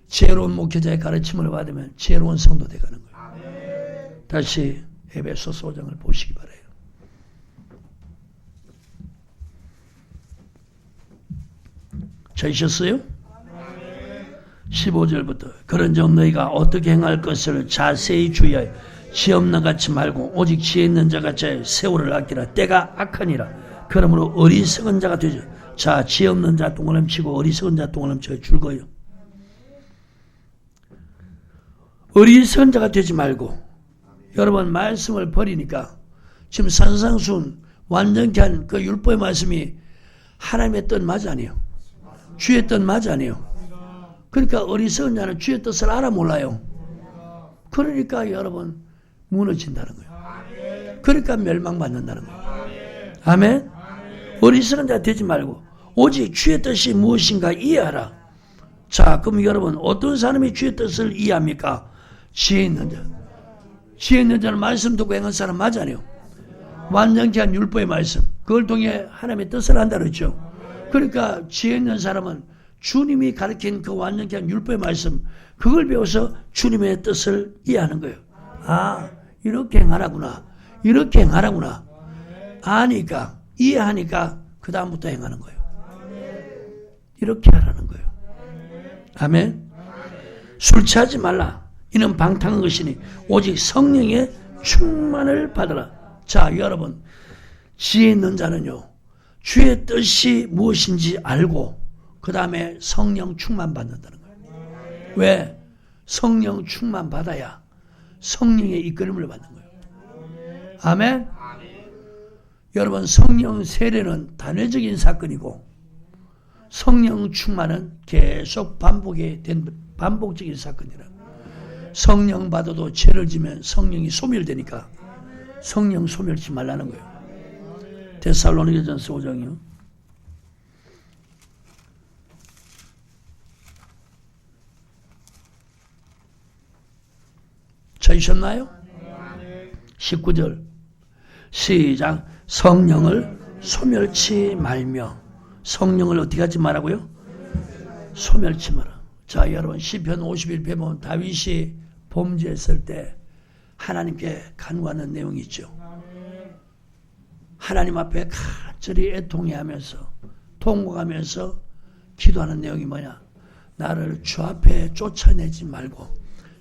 지혜로운 목회자의 가르침을 받으면 지혜로운 성도 되가는 거예요. 다시 에베소서 5장을 보시기 바라요. 찾으셨어요? 15절부터 그런즉 너희가 어떻게 행할 것을 자세히 주의하여 지혜 없는 같이 말고 오직 지혜 있는 자 같이 세월을 아끼라. 때가 악하니라. 그러므로 어리석은 자가 되죠. 자, 지혜 없는 자 동그라미 치고 어리석은 자 동그라미 치고 줄거요. 어리석은 자가 되지 말고 여러분 말씀을 버리니까 지금 산상순 완전케 한 그 율법의 말씀이 하나님의 뜻 맞아 아니에요? 주의 뜻 맞아 아니에요? 그러니까 어리석은 자는 주의 뜻을 알아 몰라요. 그러니까 여러분 무너진다는 거예요. 그러니까 멸망받는다는 거예요. 아멘? 어리석은 자 되지 말고 오직 주의 뜻이 무엇인가 이해하라. 자, 그럼 여러분 어떤 사람이 주의 뜻을 이해합니까? 지혜 있는 자. 지혜 있는 자는 말씀 듣고 행한 사람 맞아요. 완전케 한 율법의 말씀 그걸 통해 하나님의 뜻을 한다 그랬죠. 그러니까 지혜 있는 사람은 주님이 가르친 그 완전케 한 율법의 말씀 그걸 배워서 주님의 뜻을 이해하는 거예요. 아, 이렇게 행하라구나. 이렇게 행하라구나. 아니까 이해하니까 그 다음부터 행하는 거예요. 이렇게 하라는 거예요. 아멘. 술 취하지 말라. 이는 방탕한 것이니 오직 성령의 충만을 받으라. 자, 여러분 지혜 있는 자는요 주의 뜻이 무엇인지 알고 그 다음에 성령 충만 받는다는 거예요. 왜? 성령 충만 받아야 성령의 이끌림을 받는 거예요. 아멘. 여러분 성령 세례는 단회적인 사건이고 성령 충만은 계속 반복적인 사건이라. 성령 받아도 죄를 지면 성령이 소멸되니까 성령 소멸치 말라는 거예요. 데살로니가전서 5장이요. 찾으셨나요? 19절 시작. 성령을 소멸치 말며. 성령을 어떻게 하지 말라고요? 소멸치 마라. 자, 여러분 시편 51편 보면 다윗이 범죄했을 때 하나님께 간구하는 내용이 있죠. 하나님 앞에 간절히 애통해하면서 통곡하면서 기도하는 내용이 뭐냐? 나를 주 앞에 쫓아내지 말고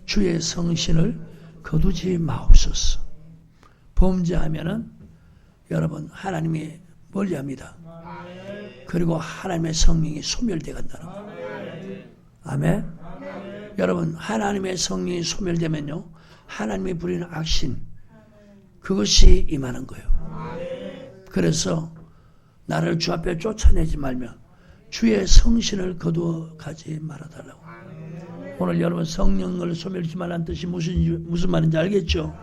주의 성신을 거두지 마옵소서. 범죄하면은 여러분 하나님이 멀리합니다. 그리고 하나님의 성령이 소멸돼 간다는 거예요. 아멘. 여러분 하나님의 성령이 소멸되면요 하나님이 부리는 악신 그것이 임하는 거예요. 그래서 나를 주 앞에 쫓아내지 말며 주의 성신을 거두어 가지 말아달라고. 오늘 여러분 성령을 소멸치 말라는 뜻이 무슨 말인지 알겠죠?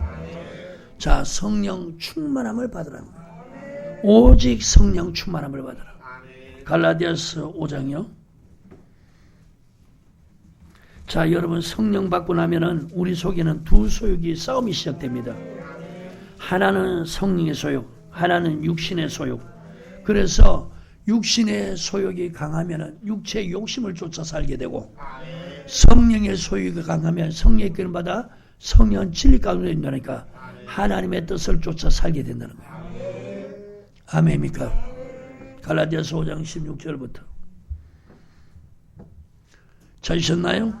자, 성령 충만함을 받으라는 거예요. 오직 성령 충만함을 받으라. 갈라디아서 5장이요. 자, 여러분 성령 받고 나면은 우리 속에는 두 소욕이 싸움이 시작됩니다. 하나는 성령의 소욕, 하나는 육신의 소욕. 그래서 육신의 소욕이 강하면은 육체의 욕심을 쫓아 살게 되고 성령의 소욕이 강하면 성령의 이끌림 받아 성령은 진리 가운데 있다니까 하나님의 뜻을 쫓아 살게 된다는 거예요. 아멘입니까? 갈라디아서 5장 16절부터 찾으셨나요?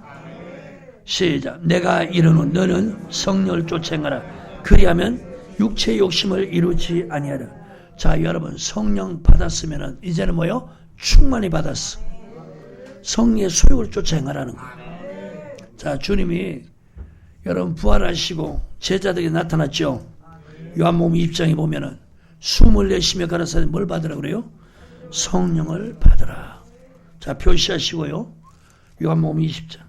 시작. 내가 이르노 너는 성령을 쫓아 행하라. 그리하면 육체의 욕심을 이루지 아니하라. 자, 여러분 성령 받았으면은 이제는 뭐요? 충만히 받았어. 성령의 소욕을 쫓아 행하라는 거예요. 자, 주님이 여러분 부활하시고 제자들에게 나타났죠. 요한복음 20장에 보면은 숨을 내쉬며 가라사대 뭘 받으라 그래요? 성령을 받으라. 자, 표시하시고요. 요한복음 20장.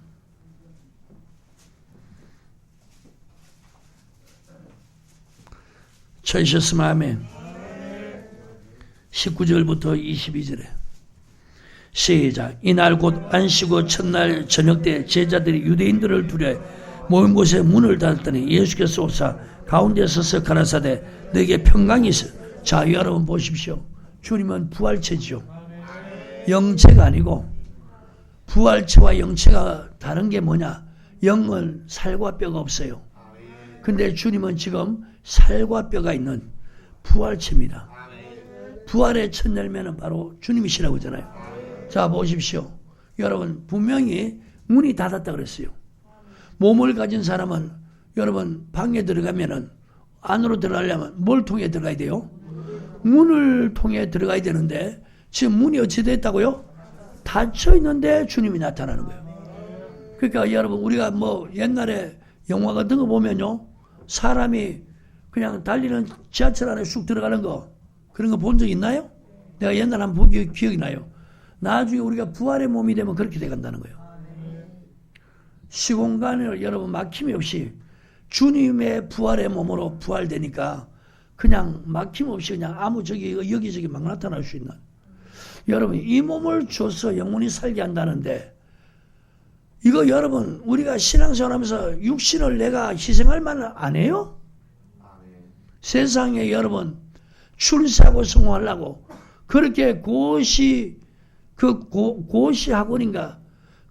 찾으셨으면 아멘. 19절부터 22절에 시작. 이날 곧 안식오 첫날 저녁 때 제자들이 유대인들을 두려 모인 곳에 문을 닫았더니 예수께서 오사 가운데 서서 가라사대 너에게 평강이 있어. 자, 여러분 보십시오. 주님은 부활체죠. 영체가 아니고 부활체와 영체가 다른 게 뭐냐? 영은 살과 뼈가 없어요. 근데 주님은 지금 살과 뼈가 있는 부활체입니다. 부활의 첫 열매는 바로 주님이시라고 하잖아요. 자, 보십시오. 여러분, 분명히 문이 닫았다 그랬어요. 몸을 가진 사람은 여러분 방에 들어가면은 안으로 들어가려면 뭘 통해 들어가야 돼요? 문을 통해 들어가야 되는데 지금 문이 어찌 됐다고요? 닫혀 있는데 주님이 나타나는 거예요. 그러니까 여러분 우리가 뭐 옛날에 영화 같은 거 보면요, 사람이 그냥 달리는 지하철 안에 쑥 들어가는 거, 그런 거 본 적 있나요? 내가 옛날에 한번 본 기억이 나요. 나중에 우리가 부활의 몸이 되면 그렇게 돼간다는 거예요. 시공간을 여러분 막힘이 없이 주님의 부활의 몸으로 부활되니까 그냥 막힘없이 그냥 아무 여기저기 막 나타날 수 있는, 여러분 이 몸을 줘서 영혼이 살게 한다는데 이거 여러분 우리가 신앙생활하면서 육신을 내가 희생할 만은 안 해요? 세상에 여러분 출세하고 성공하려고 그렇게 고시 학원인가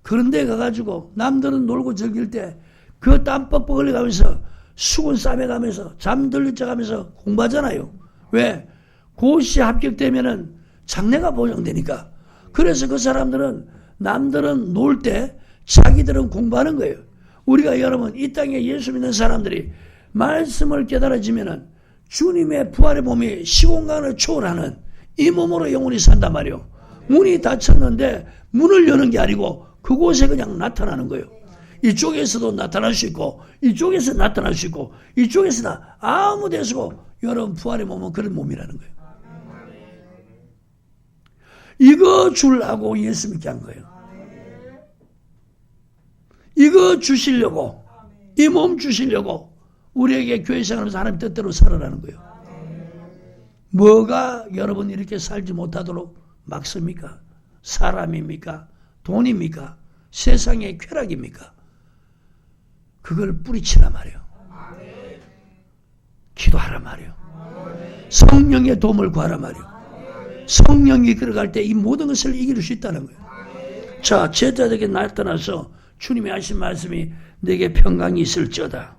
그런 데 가가지고 남들은 놀고 즐길 때 그 땀 뻑뻑 흘려가면서 수건 싸매가면서 잠들려 가면서 공부하잖아요. 왜? 고시 합격되면은 장래가 보장되니까. 그래서 그 사람들은 남들은 놀 때 자기들은 공부하는 거예요. 우리가 여러분 이 땅에 예수 믿는 사람들이 말씀을 깨달아지면은 주님의 부활의 몸이 시공간을 초월하는 이 몸으로 영혼이 산단 말이에요. 문이 닫혔는데 문을 여는 게 아니고 그곳에 그냥 나타나는 거예요. 이쪽에서도 나타날 수 있고 이쪽에서 나타날 수 있고 이쪽에서 아무 데서도 여러분 부활의 몸은 그런 몸이라는 거예요. 이거 주려고 예수 믿게 한 거예요. 이거 주시려고, 이 몸 주시려고 우리에게 교회 생활하면서 하나님 뜻대로 살아라는 거예요. 뭐가 여러분 이렇게 살지 못하도록 막습니까? 사람입니까? 돈입니까? 세상의 쾌락입니까? 그걸 뿌리치라 말이에요. 기도하라 말이에요. 성령의 도움을 구하라 말이에요. 성령이 들어갈 때 이 모든 것을 이길 수 있다는 거예요. 자, 제자들에게 나타나서 주님이 하신 말씀이 내게 평강이 있을지어다.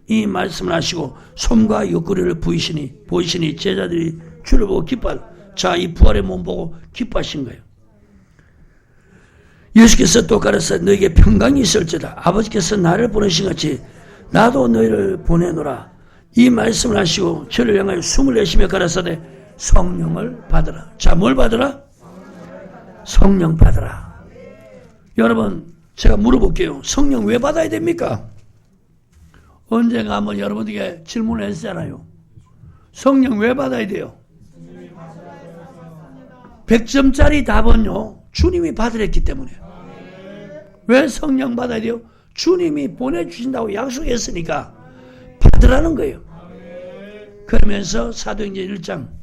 이 말씀을 하시고 솜과 옆구리를 보이시니 제자들이 주를 보고 기뻐하라. 자, 이 부활의 몸 보고 기뻐하신 거예요. 예수께서 또 가라사대 너에게 평강이 있을지어다. 아버지께서 나를 보내신 같이 나도 너희를 보내노라. 이 말씀을 하시고 저를 향하여 숨을 내쉬며 가라사대 성령을 받으라. 자, 뭘 받으라? 성령 받으라. 여러분 제가 물어볼게요. 성령 왜 받아야 됩니까? 언젠가 한번 여러분에게 질문을 했잖아요. 성령 왜 받아야 돼요? 100점짜리 답은요, 주님이 받으랬기 때문에. 왜 성령 받아야 돼요? 주님이 보내주신다고 약속했으니까 받으라는 거예요. 그러면서 사도행전 1장,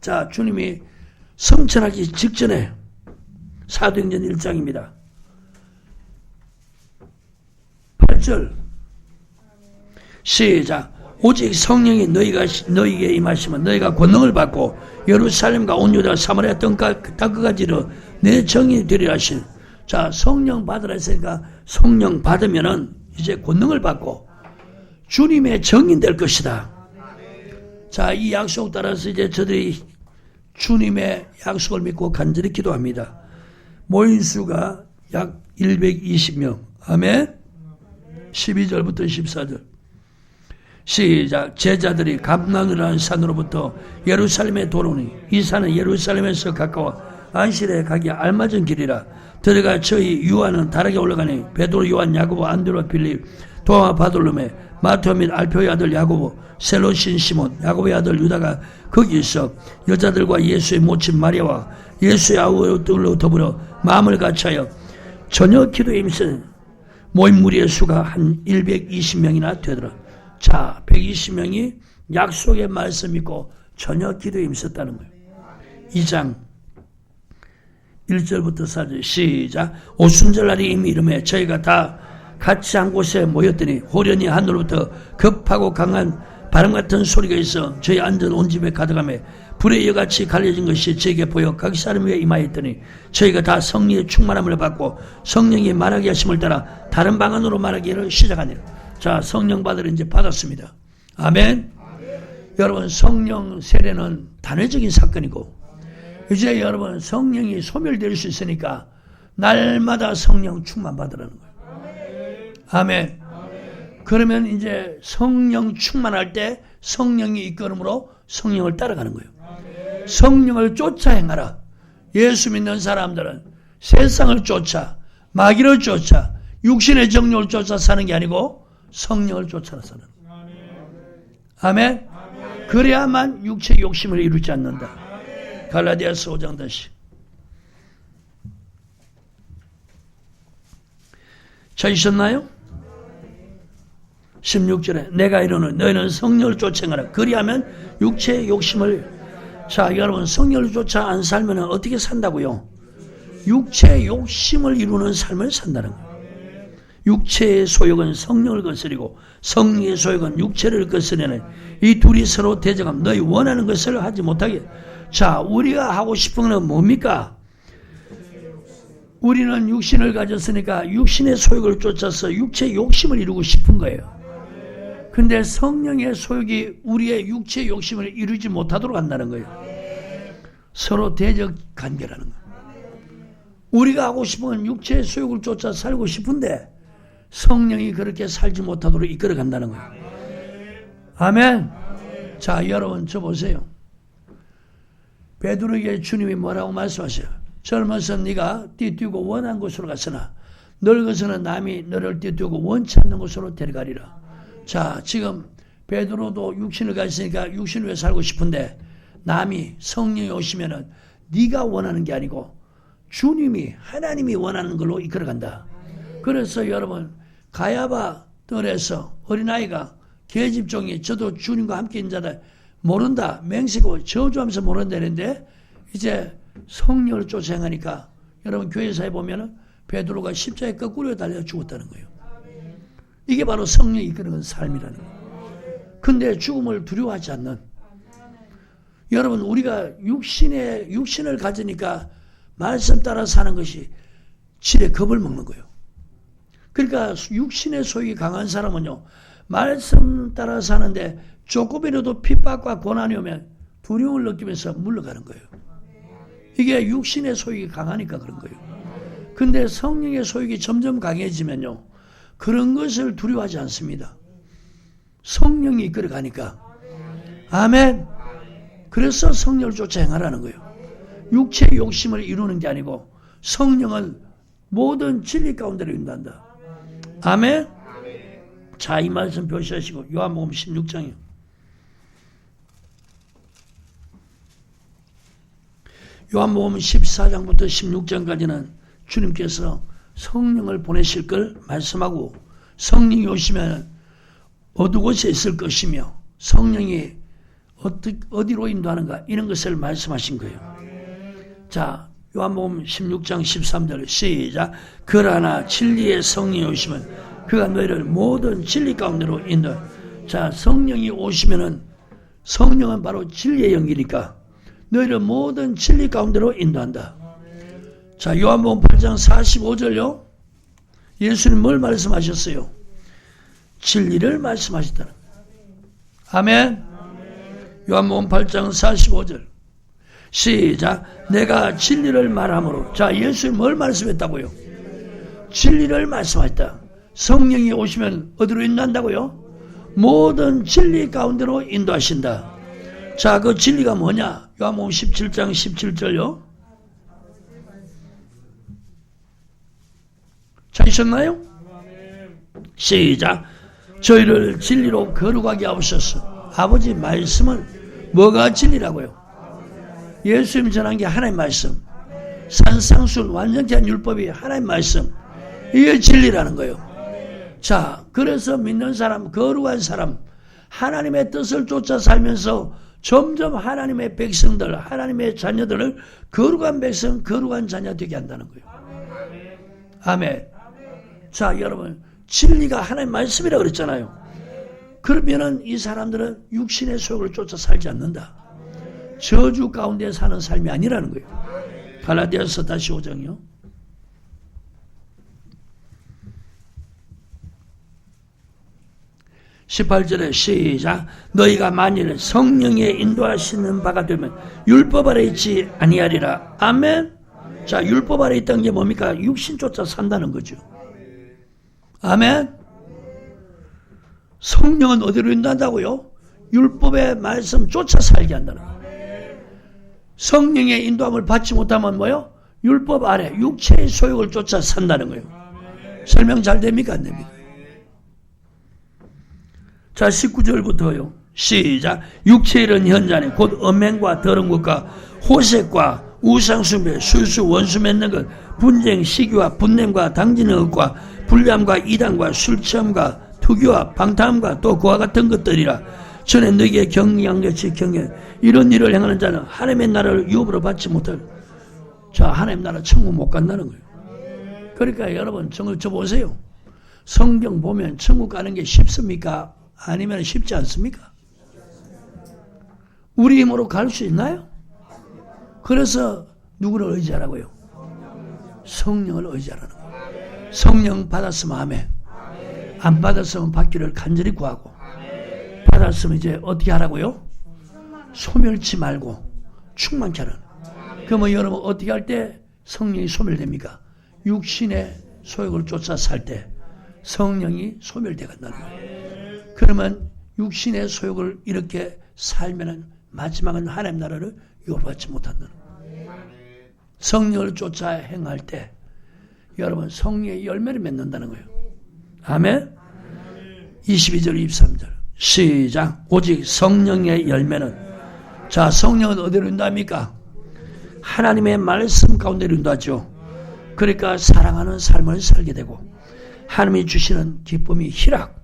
자, 주님이 성천하기 직전에 사도행전 1장입니다. 8절 시작. 오직 성령이 너희에게 임하시면 너희가 권능을 받고 예루살렘과 온 유다 사마리아 땅끝까지로 내 정인이 되리라 하신. 자, 성령 받으라 했으니까 성령 받으면은 이제 권능을 받고 주님의 정인 될 것이다. 자, 이 약속 따라서 이제 저들이 주님의 약속을 믿고 간절히 기도합니다. 모인 수가 약 120명. 아멘. 12절부터 14절 시작. 제자들이 감난이라는 산으로부터 예루살렘에 돌아오니 이 산은 예루살렘에서 가까워 안실에 가기 알맞은 길이라. 들어가 저희 유아는 다락에 올라가니 베드로, 요한, 야고보, 안드레와 빌립, 도마, 바돌로메, 마테오 및 알페오의 아들 야고보, 셀롯인 시몬, 야고보의 아들 유다가 거기 있어 여자들과 예수의 모친 마리아와 예수의 아우들로 더불어 마음을 같이하여 저녁 기도에 임신 모인 무리의 수가 한 120명이나 되더라. 자, 120명이 약속의 말씀 믿고 저녁 기도에 임했다는 거예요. 2장 1절부터 4절 시작. 오순절날이 이미 이름에 저희가 다 같이 한 곳에 모였더니 호련히 하늘로부터 급하고 강한 바람 같은 소리가 있어 저희 앉은 온 집에 가득하며 불의 여같이 갈려진 것이 저에게 보여 각 사람 위에 임하였더니 저희가 다 성령의 충만함을 받고 성령이 말하게 하심을 따라 다른 방언으로 말하기를 시작하니라. 자, 성령 받으러 이제 받았습니다. 아멘. 여러분, 성령 세례는 단회적인 사건이고 이제 여러분 성령이 소멸될 수 있으니까 날마다 성령 충만 받으라는 거예요. 아멘. 그러면 이제 성령 충만할 때 성령이 이끌음으로 성령을 따라가는 거예요. 성령을 쫓아 행하라. 예수 믿는 사람들은 세상을 쫓아, 마귀를 쫓아, 육신의 정욕을 쫓아 사는 게 아니고 성령을 쫓아 사는 거예요. 아멘. 그래야만 육체 욕심을 이루지 않는다. 갈라디아서 5장 다시. 찾으셨나요? 16절에 내가 이르노니 너희는 성령을 쫓아 행하라. 그리하면 육체의 욕심을. 자, 여러분, 성령을 쫓아 안 살면 어떻게 산다고요? 육체의 욕심을 이루는 삶을 산다는 거예요. 육체의 소욕은 성령을 거스리고 성령의 소욕은 육체를 거스리는 이 둘이 서로 대적하면 너희 원하는 것을 하지 못하게. 자, 우리가 하고 싶은 건 뭡니까? 우리는 육신을 가졌으니까 육신의 소욕을 쫓아서 육체의 욕심을 이루고 싶은 거예요. 근데 성령의 소욕이 우리의 육체의 욕심을 이루지 못하도록 한다는 거예요. 서로 대적 관계라는 거예요. 우리가 하고 싶은 건 육체의 소욕을 쫓아 살고 싶은데 성령이 그렇게 살지 못하도록 이끌어 간다는 거예요. 아멘. 자, 여러분 저 보세요. 베드로에게 주님이 뭐라고 말씀하셔요? 젊어서 네가 뛰뛰고 원한 곳으로 갔으나 늙어서는 남이 너를 뛰뛰고 원치 않는 곳으로 데려가리라. 자, 지금 베드로도 육신을 가졌으니까 육신을 위해 살고 싶은데 남이 성령이 오시면은 네가 원하는 게 아니고 주님이 하나님이 원하는 걸로 이끌어간다. 그래서 여러분 가야바 뜰에서 어린아이가 계집종이 저도 주님과 함께 있는 자다 모른다 맹세고 저주하면서 모른다는데 이제 성령을 쫓아 행하니까 여러분 교회사에 보면은 베드로가 십자가에 거꾸로 달려 죽었다는 거예요. 이게 바로 성령이 이끄는 삶이라는 거예요. 근데 죽음을 두려워하지 않는. 여러분 우리가 육신을 가지니까 말씀 따라 사는 것이 질에 겁을 먹는 거예요. 그러니까 육신의 소욕이 강한 사람은요. 말씀 따라 사는데 조금이라도 핍박과 고난이 오면 두려움을 느끼면서 물러가는 거예요. 이게 육신의 소욕이 강하니까 그런 거예요. 근데 성령의 소욕이 점점 강해지면요. 그런 것을 두려워하지 않습니다. 성령이 이끌어가니까. 아멘. 그래서 성령을 쫓아 행하라는 거예요. 육체의 욕심을 이루는 게 아니고 성령은 모든 진리 가운데로 인도한다. 아멘. 자, 이 말씀 표시하시고 요한복음 16장이요. 요한복음 14장부터 16장까지는 주님께서 성령을 보내실 걸 말씀하고 성령이 오시면 어느 곳에 있을 것이며 성령이 어디로 인도하는가 이런 것을 말씀하신 거예요. 자, 요한복음 16장 13절 시작. 그러나 진리의 성령이 오시면 그가 너희를 모든 진리 가운데로 인도해. 자, 성령이 오시면은 성령은 바로 진리의 영이니까 너희를 모든 진리 가운데로 인도한다. 자, 요한복음 8장 45절요. 예수님 뭘 말씀하셨어요? 진리를 말씀하셨다는 거예요. 아멘. 요한복음 8장 45절 시작. 내가 진리를 말함으로. 자, 예수님 뭘 말씀했다고요? 진리를 말씀하셨다. 성령이 오시면 어디로 인도한다고요? 모든 진리 가운데로 인도하신다. 자, 그 진리가 뭐냐? 요한복음 17장 17절요. 찾으셨나요? 시작. 저희를 진리로 거룩하게 하옵소서. 아버지 말씀은 뭐가 진리라고요? 예수님 전한 게 하나님 말씀. 산상수훈 완전케 한 율법이 하나님 말씀. 이게 진리라는 거예요. 자, 그래서 믿는 사람, 거룩한 사람, 하나님의 뜻을 쫓아 살면서 점점 하나님의 백성들, 하나님의 자녀들을 거룩한 백성, 거룩한 자녀 되게 한다는 거예요. 아멘. 자, 여러분, 진리가 하나님 말씀이라고 그랬잖아요. 그러면은 이 사람들은 육신의 소욕을 쫓아 살지 않는다. 저주 가운데 사는 삶이 아니라는 거예요. 갈라디아서 다시 5장이요. 18절에 시작. 너희가 만일 성령의 인도하시는 바가 되면 율법 아래 있지 아니하리라. 아멘. 자, 율법 아래 있다는 게 뭡니까? 육신 쫓아 산다는 거죠. 아멘. 성령은 어디로 인도한다고요? 율법의 말씀 쫓아 살게 한다는 거예요. 성령의 인도함을 받지 못하면 뭐요? 율법 아래 육체의 소욕을 쫓아 산다는 거예요. 설명 잘 됩니까? 안 됩니까? 자, 19절부터요. 시작. 육체의 일은 현자니 곧 음행과 더러운 것과 호색과 우상숭배, 술수, 원수 맺는 것, 분쟁, 시기와 분냄과 당지는 것과 불량과 이단과 술취함과 투기와 방탕함과 또 그와 같은 것들이라. 전에 너희에게 경영같이 경영. 이런 일을 행하는 자는 하나님의 나라를 유업으로 받지 못할. 자, 하나님 나라 천국 못 간다는 거예요. 그러니까 여러분, 저 보세요. 성경 보면 천국 가는 게 쉽습니까? 아니면 쉽지 않습니까? 우리 힘으로 갈 수 있나요? 그래서 누구를 의지하라고요? 성령을 의지하라는 거예요. 성령 받았으면 아멘. 안 받았으면 받기를 간절히 구하고, 받았으면 이제 어떻게 하라고요? 소멸치 말고 충만케 하라는 거예요. 그러면 여러분 어떻게 할 때 성령이 소멸됩니까? 육신의 소욕을 쫓아 살 때 성령이 소멸돼 간다는 거예요. 그러면 육신의 소욕을 이렇게 살면은 마지막은 하나님 나라를 유업받지 못한다는 거예요. 성령을 쫓아 행할 때 여러분 성령의 열매를 맺는다는 거예요. 아멘. 22절 23절 시작. 오직 성령의 열매는, 자, 성령은 어디로 인도합니까? 하나님의 말씀 가운데로 인도하죠. 그러니까 사랑하는 삶을 살게 되고 하나님이 주시는 기쁨이 희락,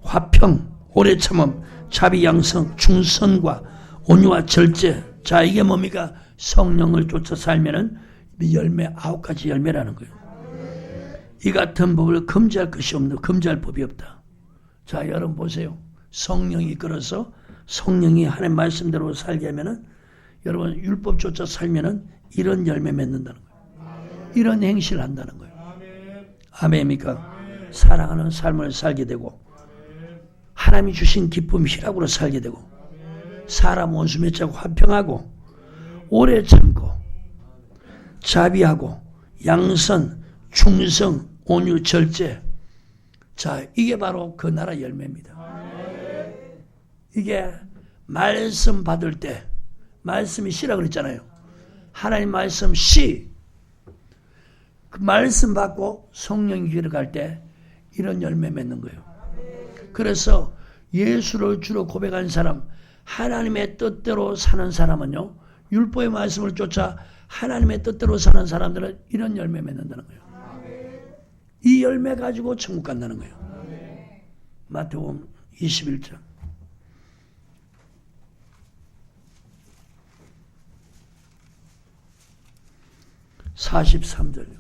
화평, 오래 참음, 자비, 양성, 충성과 온유와 절제. 자, 이게 뭡니까? 성령을 쫓아 살면은 열매, 9가지 열매라는 거예요. 이 같은 법을 금지할 것이 없는, 금지할 법이 없다. 자, 여러분 보세요. 성령이 이끌어서 성령이 하나님 말씀대로 살게 하면은 여러분 율법 쫓아 살면은 이런 열매 맺는다는 거예요. 이런 행실을 한다는 거예요. 아멘입니까? 사랑하는 삶을 살게 되고 하나님이 주신 기쁨, 희락으로 살게 되고 사람 원수 맺자고 화평하고 오래 참고 자비하고 양선, 충성, 온유, 절제. 자, 이게 바로 그 나라 열매입니다. 이게 말씀 받을 때, 말씀이 씨라 그랬잖아요. 하나님 말씀 씨. 그 말씀 받고 성령이 들어갈 때 이런 열매 맺는 거예요. 그래서 예수를 주로 고백한 사람, 하나님의 뜻대로 사는 사람은요, 율법의 말씀을 쫓아 하나님의 뜻대로 사는 사람들은 이런 열매 맺는다는 거예요. 이 열매 가지고 천국 간다는 거예요. 마태복음 21장 43절요.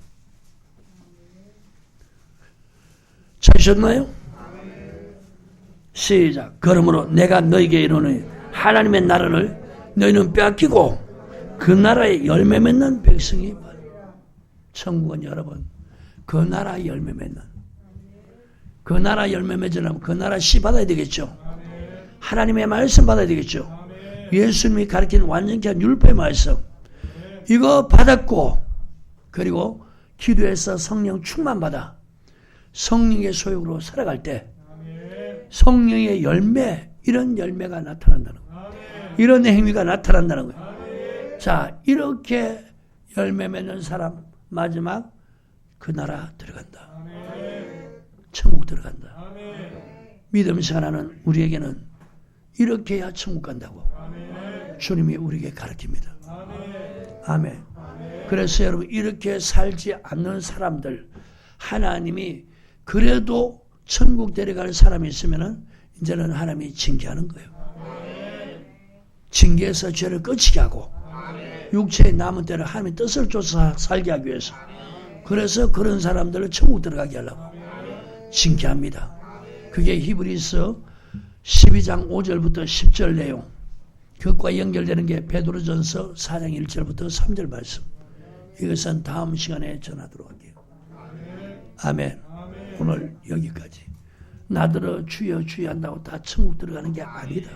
찾으셨나요? 시작. 그러므로 내가 너희에게 이르노니 하나님의 나라를 너희는 빼앗기고 그 나라에 열매 맺는 백성이 많아. 천국은 여러분 그 나라 열매 맺는, 그 나라 열매 맺으려면 그 나라 씨 받아야 되겠죠. 하나님의 말씀 받아야 되겠죠. 예수님이 가르친 완전히 한 율법의 말씀 이거 받았고, 그리고 기도해서 성령 충만 받아 성령의 소욕으로 살아갈 때 성령의 열매, 이런 열매가 나타난다는 거예요. 이런 행위가 나타난다는 거예요. 자, 이렇게 열매 맺는 사람 마지막 그 나라 들어간다. 천국 들어간다. 믿음 생활하는 우리에게는 이렇게 해야 천국 간다고 주님이 우리에게 가르칩니다. 아멘. 그래서 여러분 이렇게 살지 않는 사람들 하나님이 그래도 천국 데려갈 사람이 있으면 이제는 하나님이 징계하는 거예요. 징계해서 죄를 꺼치게 하고 육체의 남은 때를 하나님의 뜻을 쫓아 살게 하기 위해서 그래서 그런 사람들을 천국 들어가게 하려고 징계합니다. 그게 히브리서 12장 5절부터 10절 내용 그것과 연결되는 게 베드로전서 4장 1절부터 3절 말씀 이것은 다음 시간에 전하도록 할게요. 아멘. 오늘 여기까지. 나더러 주여 주여 한다고 다 천국 들어가는 게 아니다.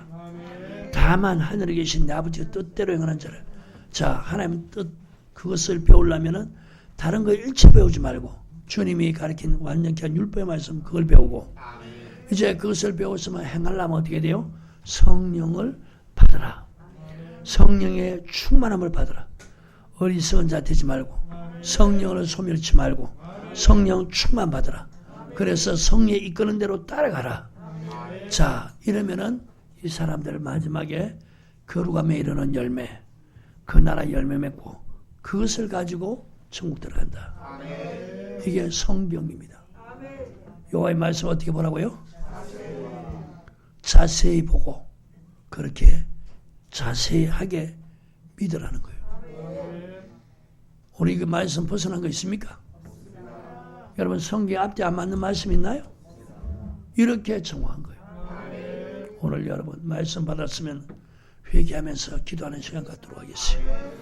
다만 하늘에 계신 내 아버지의 뜻대로 행하는 자를 자 하나님 뜻 그것을 배우려면은 다른 거 일체 배우지 말고 주님이 가르친 완전히 한 율법의 말씀 그걸 배우고 이제 그것을 배웠으면 행하려면 어떻게 돼요? 성령을 받으라. 성령의 충만함을 받으라. 어리석은 자 되지 말고 성령을 소멸치 말고 성령 충만 받으라. 그래서 성령이 이끄는 대로 따라가라. 자 이러면은 이 사람들 마지막에 거룩함에 이르는 열매 그 나라 열매 맺고 그것을 가지고 천국 들어간다. 이게 성경입니다. 여호와의 말씀 어떻게 보라고요? 자세히 보고 그렇게 자세히 하게 믿으라는 거예요. 우리 그 말씀 벗어난 거 있습니까? 여러분 성경 앞뒤 안 맞는 말씀 있나요? 이렇게 정확한 거예요. 오늘 여러분 말씀 받았으면 회개하면서 기도하는 시간 갖도록 하겠어요.